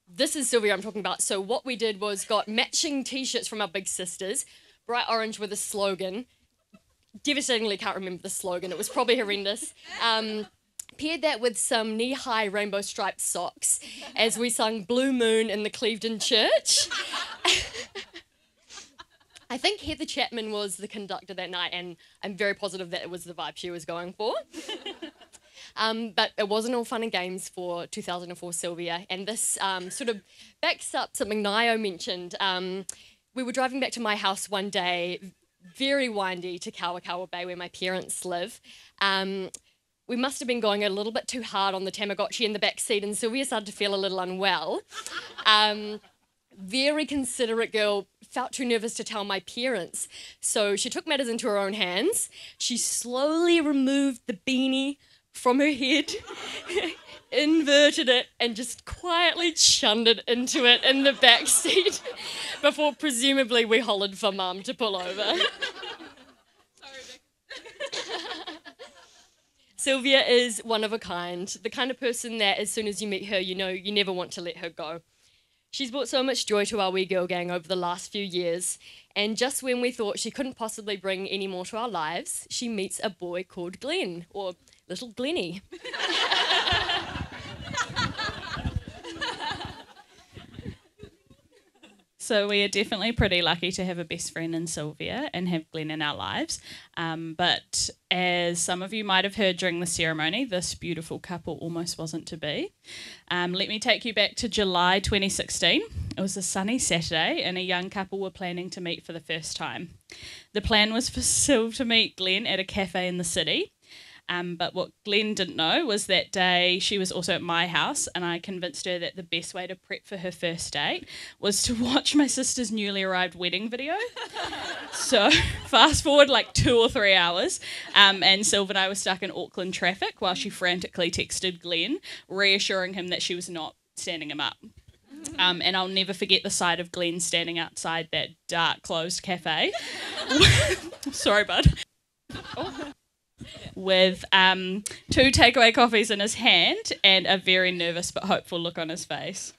This is Sylvia I'm talking about. So what we did was got matching t-shirts from our big sisters, bright orange with a slogan. Devastatingly can't remember the slogan. It was probably horrendous. Paired that with some knee-high rainbow striped socks as we sung Blue Moon in the Clevedon Church. I think Heather Chapman was the conductor that night, and I'm very positive that it was the vibe she was going for. But it wasn't all fun and games for 2004 Sylvia, and this sort of backs up something Nio mentioned. We were driving back to my house one day, very windy, to Kawakawa Bay, where my parents live. We must have been going a little bit too hard on the Tamagotchi in the back seat, and Sylvia started to feel a little unwell. Very considerate girl, felt too nervous to tell my parents, so she took matters into her own hands. She slowly removed the beanie from her head, inverted it, and just quietly chunned it into it in the back seat before presumably we hollered for Mum to pull over. Sylvia is one of a kind, the kind of person that as soon as you meet her, you know you never want to let her go. She's brought so much joy to our wee girl gang over the last few years, and just when we thought she couldn't possibly bring any more to our lives, she meets a boy called Glen, or little Glenny. So we are definitely pretty lucky to have a best friend in Sylvia and have Glen in our lives. But as some of you might have heard during the ceremony, this beautiful couple almost wasn't to be. Let me take you back to July 2016. It was a sunny Saturday and a young couple were planning to meet for the first time. The plan was for Syl to meet Glen at a cafe in the city. But what Glen didn't know was that day she was also at my house, and I convinced her that the best way to prep for her first date was to watch my sister's newly arrived wedding video. So fast forward like 2 or 3 hours, and Sylv and I were stuck in Auckland traffic while she frantically texted Glen, reassuring him that she was not standing him up. And I'll never forget the sight of Glen standing outside that dark, closed cafe. Sorry, bud. Oh. With 2 takeaway coffees in his hand and a very nervous but hopeful look on his face.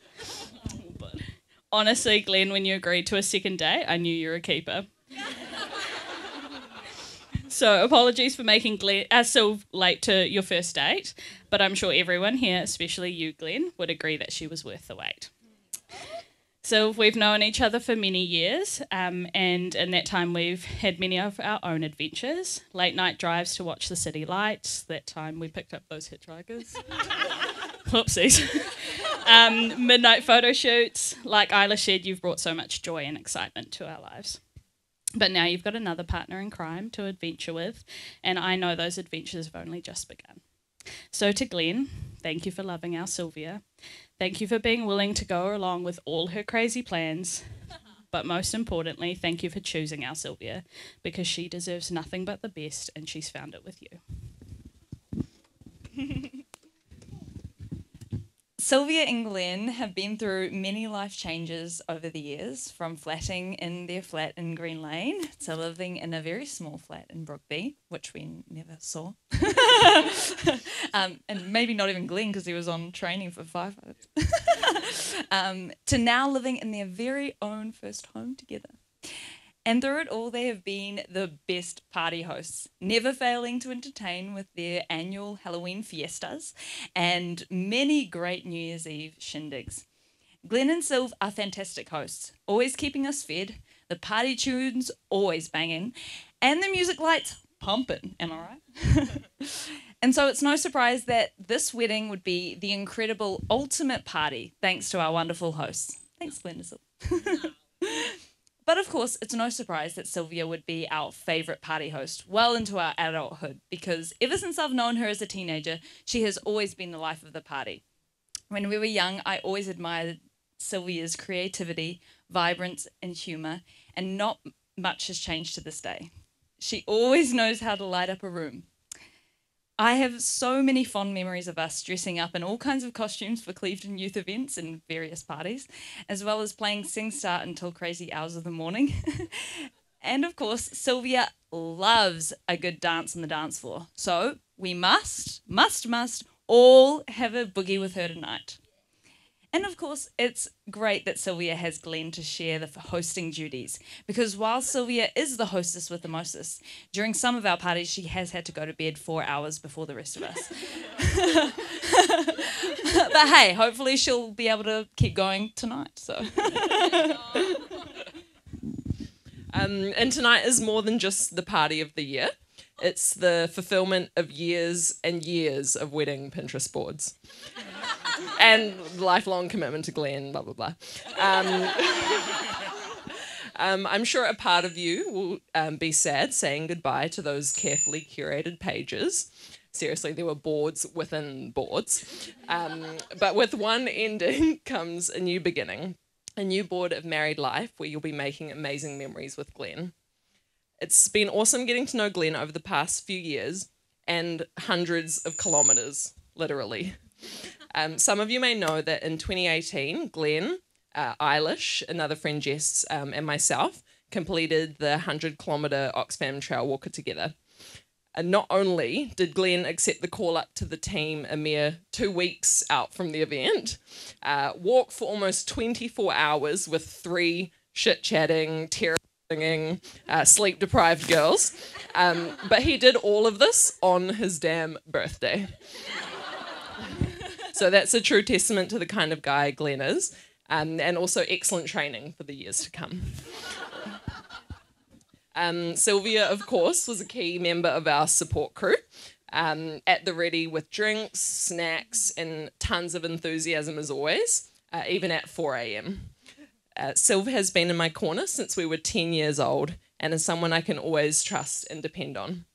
But honestly, Glen, when you agreed to a second date, I knew you were a keeper. So apologies for making Syl late to your first date, but I'm sure everyone here, especially you, Glen, would agree that she was worth the wait. So we've known each other for many years, and in that time we've had many of our own adventures. Late night drives to watch the city lights. That time we picked up those hitchhikers. Whoopsies. Midnight photo shoots. Like Isla said, you've brought so much joy and excitement to our lives. But now you've got another partner in crime to adventure with, and I know those adventures have only just begun. So to Glen, Thank you for loving our Sylvia. Thank you for being willing to go along with all her crazy plans. But most importantly, thank you for choosing our Sylvia, because she deserves nothing but the best, and she's found it with you. Sylvia and Glen have been through many life changes over the years, from flatting in their flat in Green Lane to living in a very small flat in Brookby, which we never saw. And maybe not even Glen, because he was on training for firefighters. To now living in their very own first home together. And through it all, they have been the best party hosts, never failing to entertain with their annual Halloween fiestas and many great New Year's Eve shindigs. Glen and Sylv are fantastic hosts, always keeping us fed, the party tunes always banging, and the music lights pumping. Am I right? And so it's no surprise that this wedding would be the incredible ultimate party, thanks to our wonderful hosts. Thanks, Glen and Sylv. But of course, it's no surprise that Sylvia would be our favourite party host well into our adulthood, because ever since I've known her as a teenager, she has always been the life of the party. When we were young, I always admired Sylvia's creativity, vibrance and humour, and not much has changed to this day. She always knows how to light up a room. I have so many fond memories of us dressing up in all kinds of costumes for Clevedon youth events and various parties, as well as playing Sing Star until crazy hours of the morning. And of course, Sylvia loves a good dance on the dance floor. So we must all have a boogie with her tonight. And of course, it's great that Sylvia has Glen to share the hosting duties, because while Sylvia is the hostess with the mostest, during some of our parties she has had to go to bed 4 hours before the rest of us. But hey, hopefully she'll be able to keep going tonight. So. And tonight is more than just the party of the year. It's the fulfillment of years and years of wedding Pinterest boards. And lifelong commitment to Glen, blah, blah, blah. I'm sure a part of you will be sad saying goodbye to those carefully curated pages. Seriously, there were boards within boards. But with one ending comes a new beginning, a new board of married life where you'll be making amazing memories with Glen. It's been awesome getting to know Glen over the past few years, and hundreds of kilometres, literally. Some of you may know that in 2018, Glen, Eilish, another friend Jess, and myself completed the 100-kilometre Oxfam Trail Walker together. And not only did Glen accept the call up to the team a mere 2 weeks out from the event, walk for almost 24 hours with 3 shit-chatting, singing, sleep-deprived girls, but he did all of this on his damn birthday. So that's a true testament to the kind of guy Glen is, and also excellent training for the years to come. Sylvia, of course, was a key member of our support crew, at the ready with drinks, snacks, and tons of enthusiasm as always, even at 4 a.m. Sylv has been in my corner since we were 10 years old, and is someone I can always trust and depend on.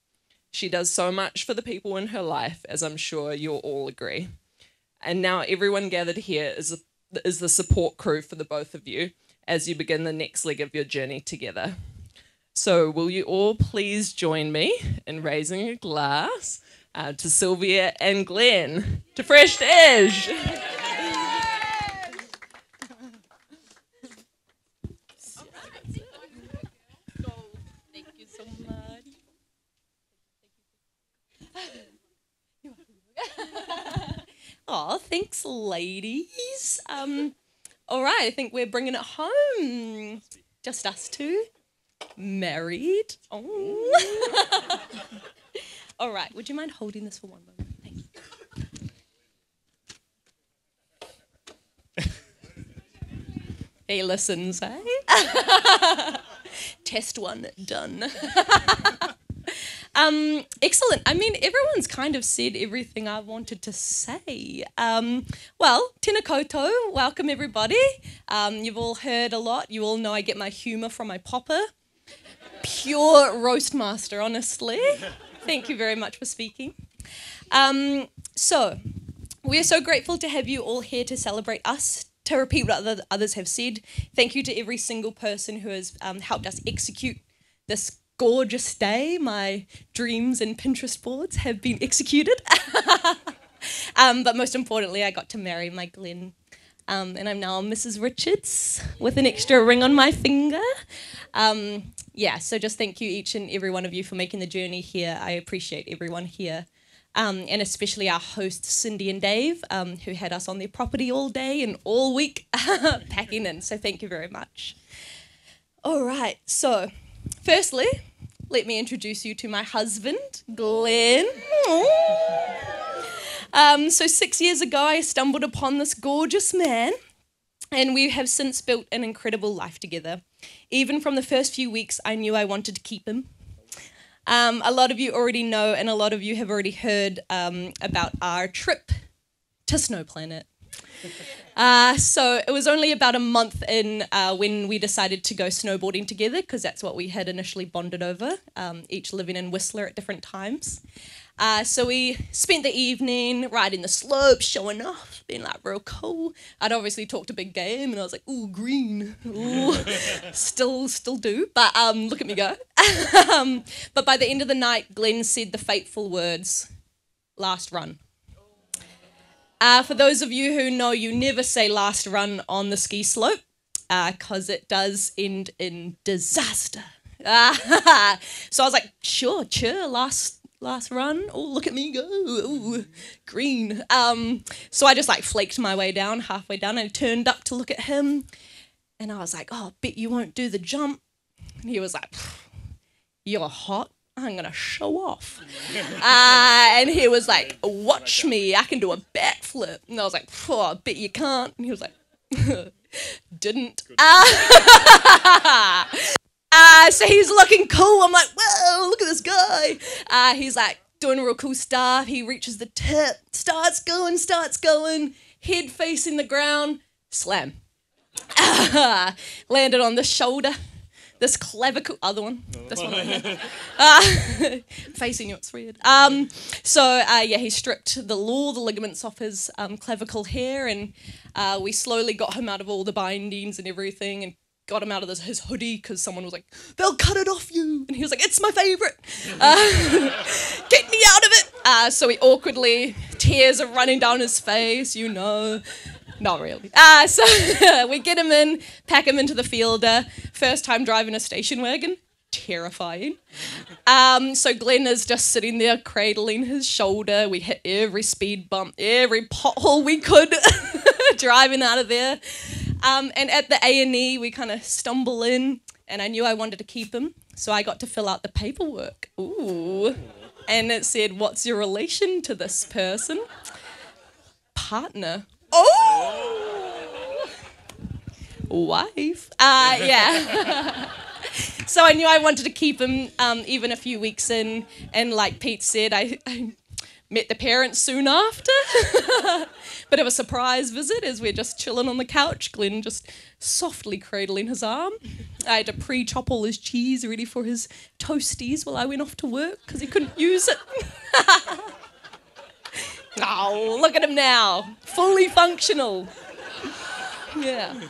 She does so much for the people in her life, as I'm sure you'll all agree. And now everyone gathered here is the support crew for the both of you as you begin the next leg of your journey together. So will you all please join me in raising a glass to Sylvia and Glen, to Fresh Edge. Oh, thanks, ladies. All right, I think we're bringing it home. Just us two, married. Oh. All right, would you mind holding this for one moment? Thank you. He listens, eh? Test one, done. Excellent. I mean, everyone's kind of said everything I wanted to say. Well, tēnā koutou, welcome everybody. You've all heard a lot. You all know I get my humour from my popper. Pure roast master, honestly. Thank you very much for speaking. So, We are so grateful to have you all here to celebrate us. To repeat what others have said, thank you to every single person who has helped us execute this gorgeous day. My dreams and Pinterest boards have been executed. But most importantly, I got to marry my Glen. And I'm now Mrs. Richards with an extra ring on my finger. So just thank you each and every one of you for making the journey here. I appreciate everyone here. And especially our hosts, Cindy and Dave, who had us on their property all day and all week packing in. So thank you very much. All right, so firstly, let me introduce you to my husband, Glen. So 6 years ago, I stumbled upon this gorgeous man, and we have since built an incredible life together. Even from the first few weeks, I knew I wanted to keep him. A lot of you already know, and a lot of you have already heard about our trip to Snow Planet. So it was only about a month in when we decided to go snowboarding together, because that's what we had initially bonded over, each living in Whistler at different times. So we spent the evening riding the slopes, showing off, being like real cool. I'd obviously talked a big game, and I was like, ooh, green, ooh, still do, but look at me go. But by the end of the night, Glen said the fateful words, "Last run." For those of you who know, you never say last run on the ski slope, because it does end in disaster. So I was like, sure, last run. Oh, look at me go. Ooh, green. So I just like flaked my way down, halfway down, and I turned up to look at him. And I was like, oh, bet you won't do the jump. And he was like, you're hot. I'm going to show off. And he was like, watch me. I can do a backflip. And I was like, oh, I bet you can't. And he was like, didn't. So he's looking cool. I'm like, whoa, look at this guy. He's like doing real cool stuff. He reaches the tip, starts going, head facing the ground, slam. Landed on the shoulder, this clavicle, other one, this one right here. Facing you, it's weird. He stripped all the ligaments off his clavicle hair, and we slowly got him out of all the bindings and everything, and got him out of his hoodie, because someone was like, they'll cut it off you. And he was like, it's my favourite. Get me out of it. So he awkwardly, tears are running down his face, you know. Not really. So we get him in, pack him into the fielder. First time driving a station wagon. Terrifying. So Glen is just sitting there cradling his shoulder. We hit every speed bump, every pothole we could, driving out of there. And at the A&E, we kind of stumble in, and I knew I wanted to keep him, so I got to fill out the paperwork. Ooh. And it said, what's your relation to this person? Partner. Oh! Wife. Yeah. So I knew I wanted to keep him even a few weeks in, and like Pete said, I met the parents soon after. Bit of a surprise visit as we're just chilling on the couch, Glen just softly cradling his arm. I had to pre-chop all his cheese ready for his toasties while I went off to work because he couldn't use it. Oh, look at him now. Fully functional. Yeah.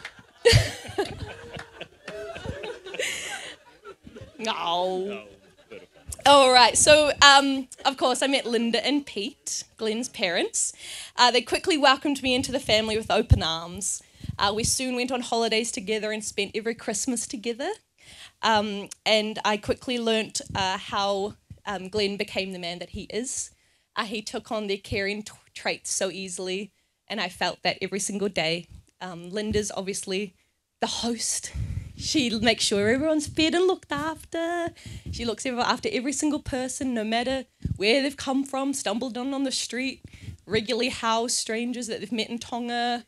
No. All right, so of course I met Linda and Pete, Glen's parents. They quickly welcomed me into the family with open arms. We soon went on holidays together and spent every Christmas together. And I quickly learnt how Glen became the man that he is. He took on their caring traits so easily, and I felt that every single day. Linda's obviously the host. She makes sure everyone's fed and looked after. She looks after every single person, no matter where they've come from, stumbled on the street, regularly house strangers that they've met in Tonga,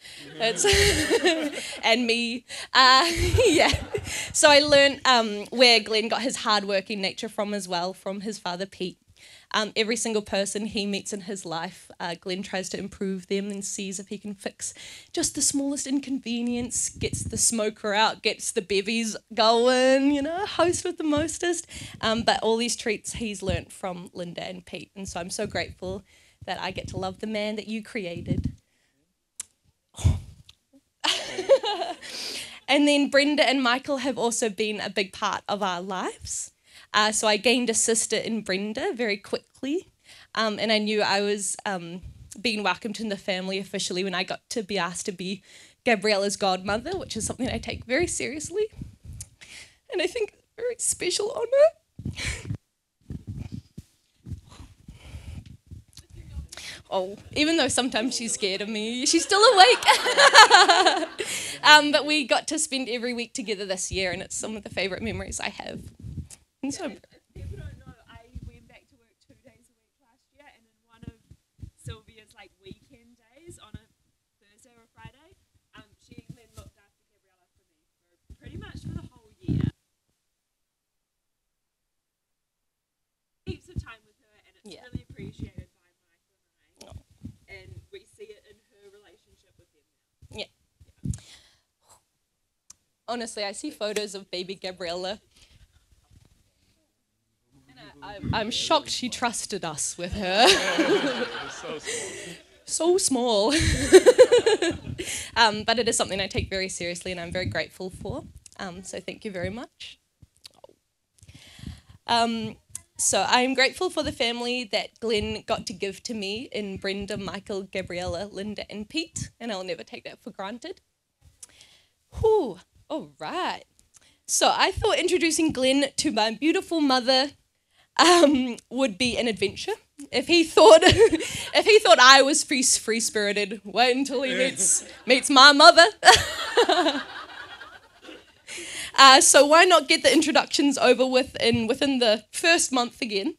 and me. Yeah. So I learned where Glen got his hardworking nature from as well, from his father Pete. Every single person he meets in his life, Glen tries to improve them and sees if he can fix just the smallest inconvenience, gets the smoker out, gets the bevies going, you know, host with the mostest. But all these treats he's learnt from Linda and Pete. And so I'm so grateful that I get to love the man that you created. And then Brenda and Michael have also been a big part of our lives. So I gained a sister in Brenda very quickly, and I knew I was being welcomed in the family officially when I got to be asked to be Gabriella's godmother, which is something I take very seriously, and I think it's a very special honour. Oh, even though sometimes she's scared of me, she's still awake. But we got to spend every week together this year, and it's some of the favourite memories I have. And so, people don't know, I went back to work 2 days a week last year, and in one of Sylvia's like weekend days on a Thursday or a Friday, she and Glen looked after Gabriella for me for pretty much for the whole year. Heaps of time with her, and it's really appreciated by Michael and I. And we see it in her relationship with them now. yeah. Honestly, I see photos of baby Gabriella. I'm shocked she trusted us with her. So small. But it is something I take very seriously and I'm very grateful for. So thank you very much. So I'm grateful for the family that Glen got to give to me in Brenda, Michael, Gabriella, Linda and Pete, and I'll never take that for granted. Whew. All right. So I thought introducing Glen to my beautiful mother would be an adventure. If he thought I was free spirited, wait until he meets my mother. So why not get the introductions over within the first month again?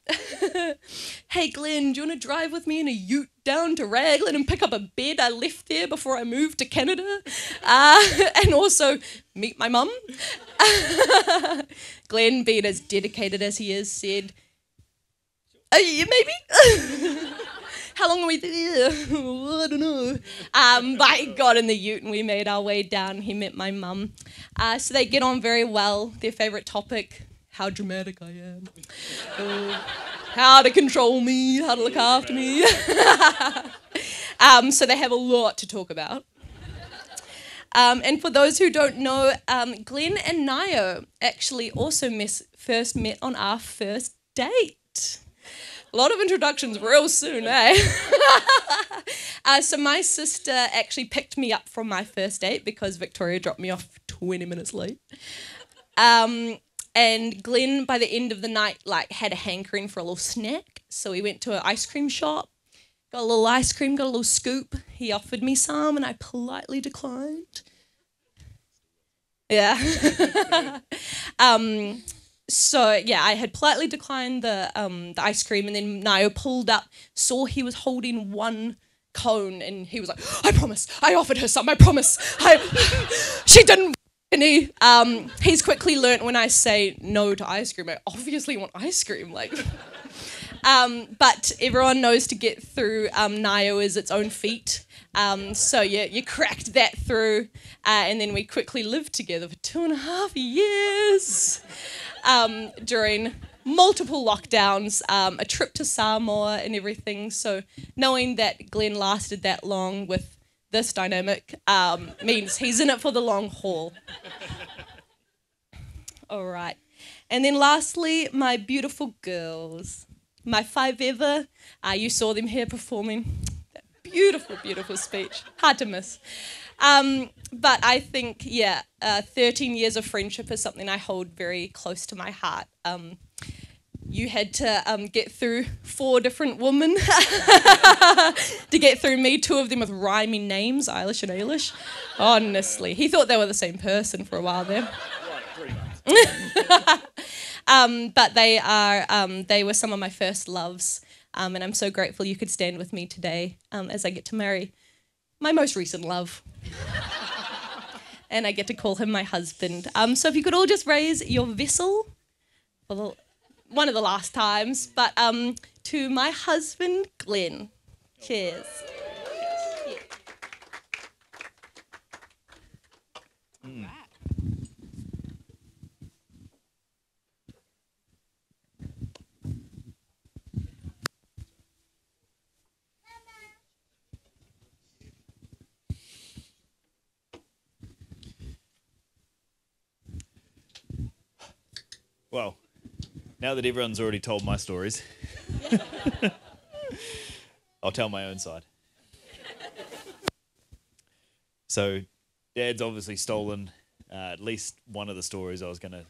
Hey Glen, do you want to drive with me in a ute down to Raglan and pick up a bed I left there before I moved to Canada? And also meet my mum? Glen, being as dedicated as he is, said, yeah, maybe? How long are we there? I don't know. But he got in the ute and we made our way down. He met my mum. So they get on very well. Their favourite topic, how dramatic I am. How to control me, how to look after me. So they have a lot to talk about. And for those who don't know, Glen and Nio actually also first met on our first date. A lot of introductions real soon, eh? So my sister actually picked me up from my first date because Victoria dropped me off 20 minutes late. And Glen, by the end of the night, had a hankering for a little snack. So we went to an ice cream shop, got a little ice cream, got a little scoop. He offered me some and I politely declined. Yeah. So yeah, I had politely declined the ice cream, and then Nio pulled up, saw he was holding one cone, and he was like, "I promise, I offered her some. I promise, she didn't." And he's quickly learnt when I say no to ice cream, I obviously want ice cream, But everyone knows to get through Nio is its own feat. So you cracked that through, and then we quickly lived together for 2.5 years. During multiple lockdowns, a trip to Samoa and everything. So knowing that Glen lasted that long with this dynamic means he's in it for the long haul. All right. And then lastly, my beautiful girls. My 5 ever. You saw them here performing. That beautiful, beautiful speech. Hard to miss. But I think, 13 years of friendship is something I hold very close to my heart. You had to get through 4 different women to get through me, 2 of them with rhyming names, Eilish and Ailish. Honestly, he thought they were the same person for a while there. But they were some of my first loves, and I'm so grateful you could stand with me today as I get to marry my most recent love. And I get to call him my husband. So if you could all just raise your vessel for one of the last times, but to my husband, Glen. Cheers. Mm. Well, now that everyone's already told my stories, I'll tell my own side. So, Dad's obviously stolen at least one of the stories I was gonna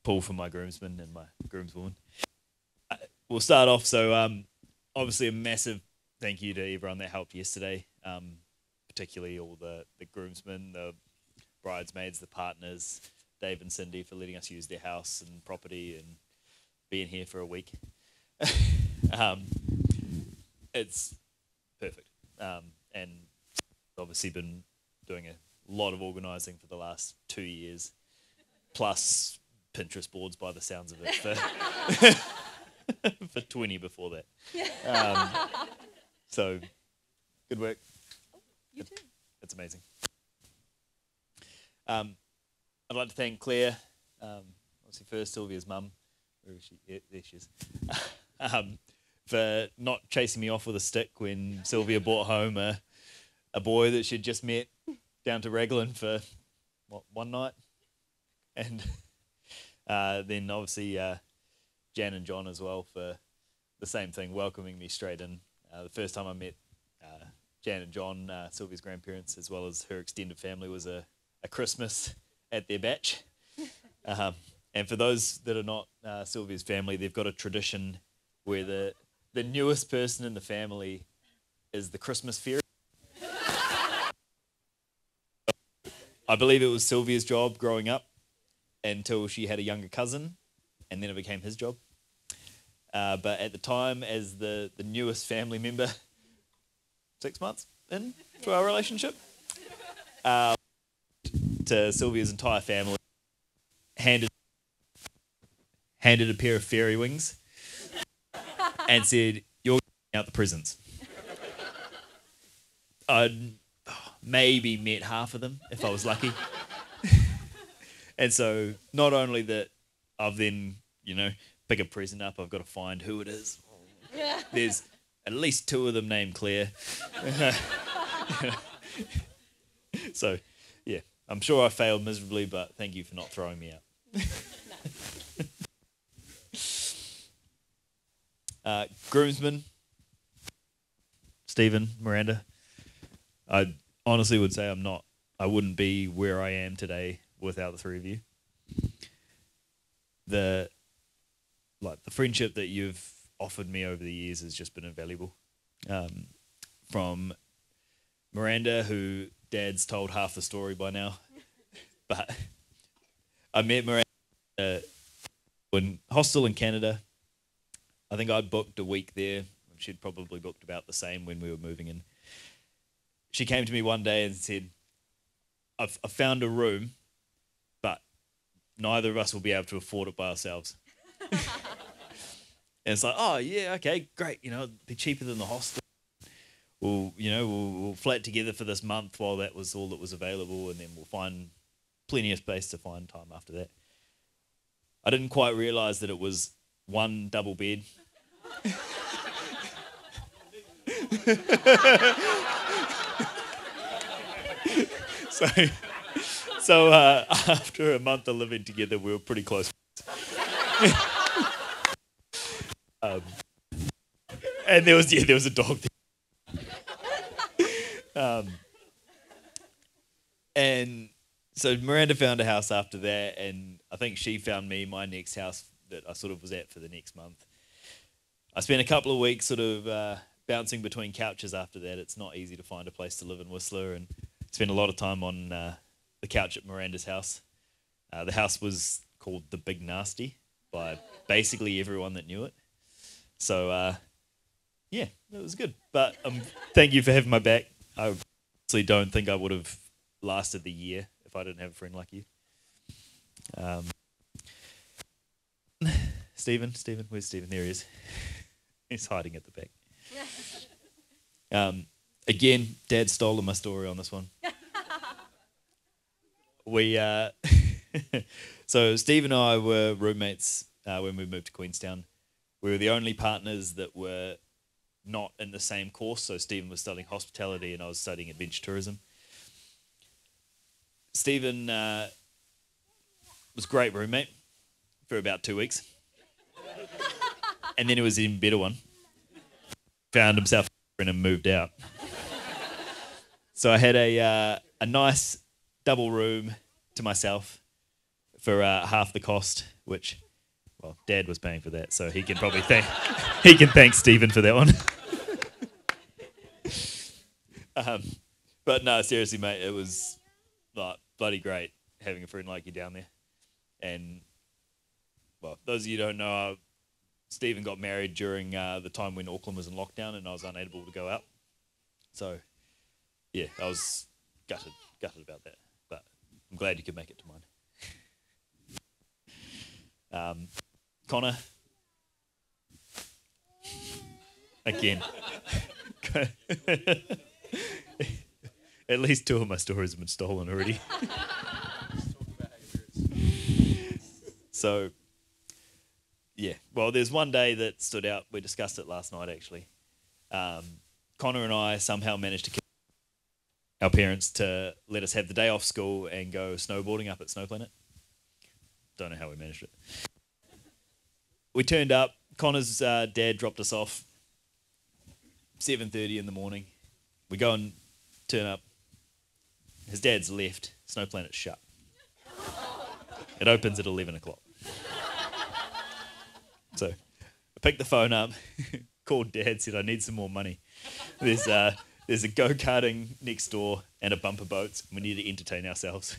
pull from my groomsman and my groomswoman. We'll start off. So, obviously, a massive thank you to everyone that helped yesterday, particularly all the groomsmen, the bridesmaids, the partners, Dave and Cindy for letting us use their house and property and being here for a week. It's perfect. And obviously been doing a lot of organising for the last 2 years, plus Pinterest boards by the sounds of it for 20 before that. So, good work. You too. It's amazing. I'd like to thank Claire, obviously first Sylvia's mum, where is she? Yeah, there she is, for not chasing me off with a stick when Sylvia brought home a boy that she'd just met down to Raglan for, one night? And then obviously Jan and John as well for the same thing, welcoming me straight in. The first time I met Jan and John, Sylvia's grandparents, as well as her extended family, was a Christmas at their batch. And for those that are not Sylvia's family, they've got a tradition where the newest person in the family is the Christmas fairy. I believe it was Sylvia's job growing up until she had a younger cousin, and then it became his job. But at the time, as the newest family member, 6 months into our relationship, to Sylvia's entire family, handed a pair of fairy wings and said, "You're getting out the presents." I'd maybe met half of them if I was lucky. And so not only that I've then, pick a present up, I've got to find who it is. There's at least 2 of them named Claire. So, yeah, I'm sure I failed miserably, but thank you for not throwing me out. Groomsmen, Stephen, Miranda, I honestly would say I wouldn't be where I am today without the 3 of you. The friendship that you've offered me over the years has just been invaluable. From Miranda, who Dad's told half the story by now, but I met Miranda in hostel in Canada. I think I'd booked a week there. She'd probably booked about the same when we were moving in. She came to me one day and said, I've found a room, but neither of us will be able to afford it by ourselves. And it's like, oh, yeah, okay, great. It'd be cheaper than the hostel. We'll flat together for this month while that was all that was available, and then we'll find plenty of space to find time after that. I didn't quite realise that it was one double bed. So after a month of living together, we were pretty close. And there was a dog there. And so Miranda found a house after that, and I think she found me my next house that I sort of was at for the next month. I spent a couple of weeks sort of bouncing between couches after that. It's not easy to find a place to live in Whistler, and spent a lot of time on the couch at Miranda's house. The house was called The Big Nasty by basically everyone that knew it. So, yeah, it was good. But thank you for having my back. I honestly don't think I would have lasted the year if I didn't have a friend like you. Stephen, where's Stephen? There he is. He's hiding at the back. Again, Dad stole my story on this one. So Steve and I were roommates when we moved to Queenstown. We were the only partners that were not in the same course. So Stephen was studying hospitality and I was studying adventure tourism. Stephen was a great roommate for about 2 weeks. And then it was an even better one. Found himself and moved out. So I had a nice double room to myself for half the cost, which, well, Dad was paying for that, so he can probably thank Stephen for that one. But no, seriously, mate, it was like bloody great having a friend like you down there. And well, those of you who don't know, Stephen got married during the time when Auckland was in lockdown, and I was unable to go out. So yeah, I was gutted about that, but I'm glad you could make it to mine. Connor, again. At least 2 of my stories have been stolen already. So, yeah. Well, there's one day that stood out. We discussed it last night, actually. Connor and I somehow managed to get our parents to let us have the day off school and go snowboarding up at Snow Planet. Don't know how we managed it. We turned up. Connor's dad dropped us off 7:30 in the morning. We go and turn up. His dad's left. Snow Planet's shut. It opens at 11 o'clock. So I picked the phone up, called Dad, said I need some more money. There's a go-karting next door and a bumper boats. We need to entertain ourselves.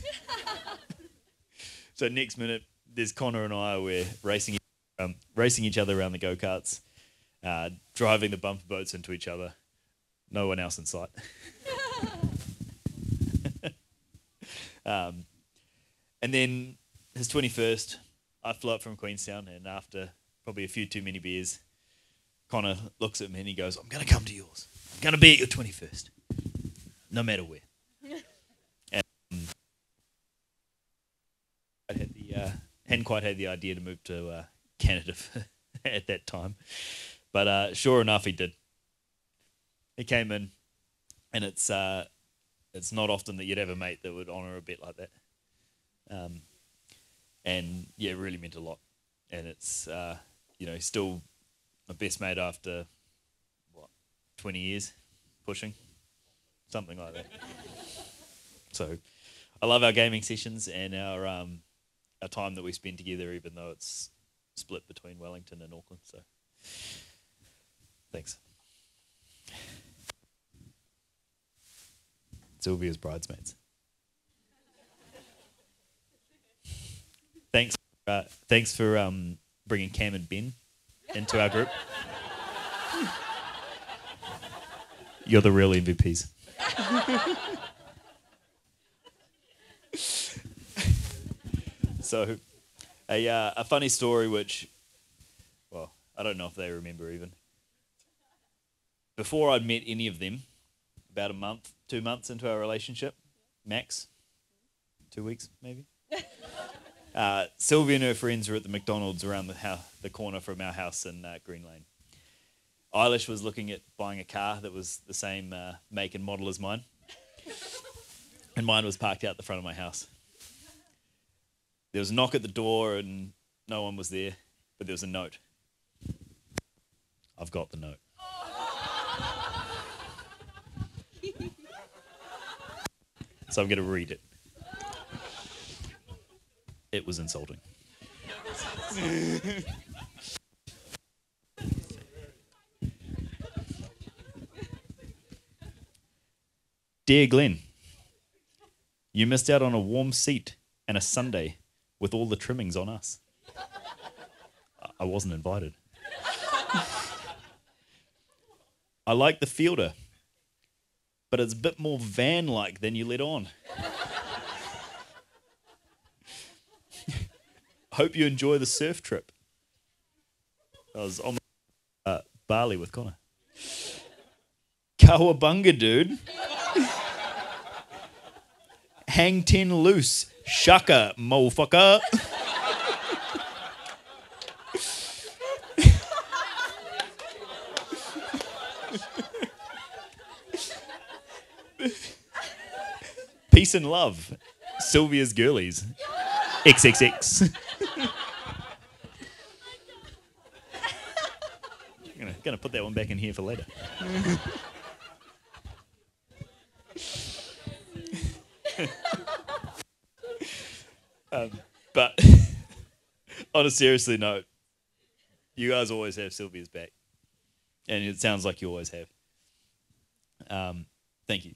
So next minute, there's Connor and I. We're racing each other around the go-karts, driving the bumper boats into each other. No one else in sight. And then his 21st, I flew up from Queenstown, and after probably a few too many beers, Connor looks at me and he goes, I'm going to come to yours. I'm going to be at your 21st, no matter where. And I hadn't quite had the idea to move to Canada at that time. But sure enough, he did. He came in, and it's not often that you'd have a mate that would honour a bet like that. And yeah, it really meant a lot. And it's, still my best mate after, 20 years pushing? Something like that. So I love our gaming sessions and our time that we spend together, even though it's split between Wellington and Auckland. So thanks. Sylvia's bridesmaids. Thanks for bringing Cam and Ben into our group. You're the real MVPs. So, a funny story which, well, I don't know if they remember even. Before I'd met any of them, about a month, 2 months into our relationship, max, 2 weeks maybe. Sylvia and her friends were at the McDonald's around the corner from our house in Green Lane. Eilish was looking at buying a car that was the same make and model as mine. And mine was parked out the front of my house. There was a knock at the door and no one was there, but there was a note. I've got the note. So I'm going to read it. It was insulting. Dear Glen, you missed out on a warm seat and a sundae with all the trimmings on us. I wasn't invited. I like the Fielder, but it's a bit more van-like than you let on. Hope you enjoy the surf trip. I was on Bali with Connor. Kawabunga, dude. Hang 10 loose. Shaka, motherfucker. Peace and love. Sylvia's girlies. XXX. going to put that one back in here for later. But on a seriously note, you guys always have Sylvia's back. And it sounds like you always have. Thank you.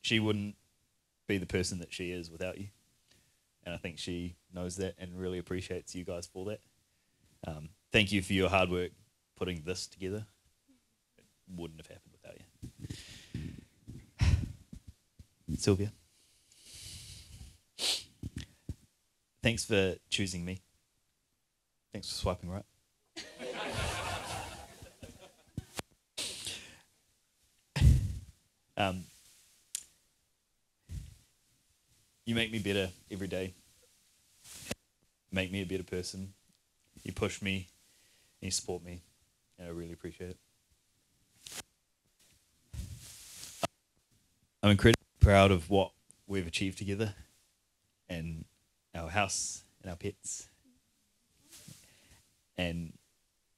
She wouldn't be the person that she is without you. And I think she knows that and really appreciates you guys for that. Thank you for your hard work putting this together. It wouldn't have happened without you. Sylvia. Thanks for choosing me. Thanks for swiping right. You make me better every day. Make me a better person. You push me, and you support me, and I really appreciate it. I'm incredibly proud of what we've achieved together, and our house and our pets. And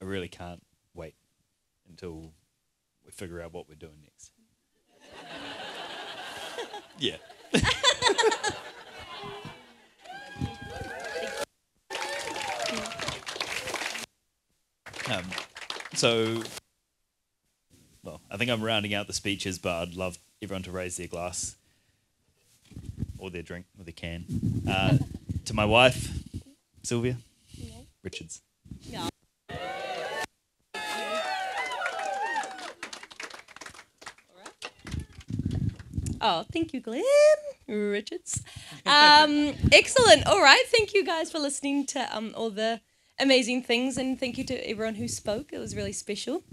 I really can't wait until we figure out what we're doing next. Yeah. Well, I think I'm rounding out the speeches, but I'd love everyone to raise their glass or their drink or their can. To my wife, Sylvia Richards. Yeah. Oh, thank you, Glen Richards. Excellent. All right. Thank you guys for listening to all the amazing things, and thank you to everyone who spoke. It was really special.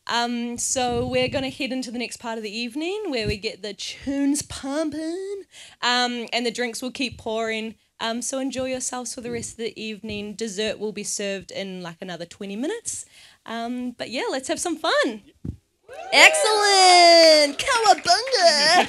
So we're going to head into the next part of the evening where we get the tunes pumping, and the drinks will keep pouring. So enjoy yourselves for the rest of the evening. Dessert will be served in like another 20 minutes. But yeah, let's have some fun. Excellent! Cowabunga!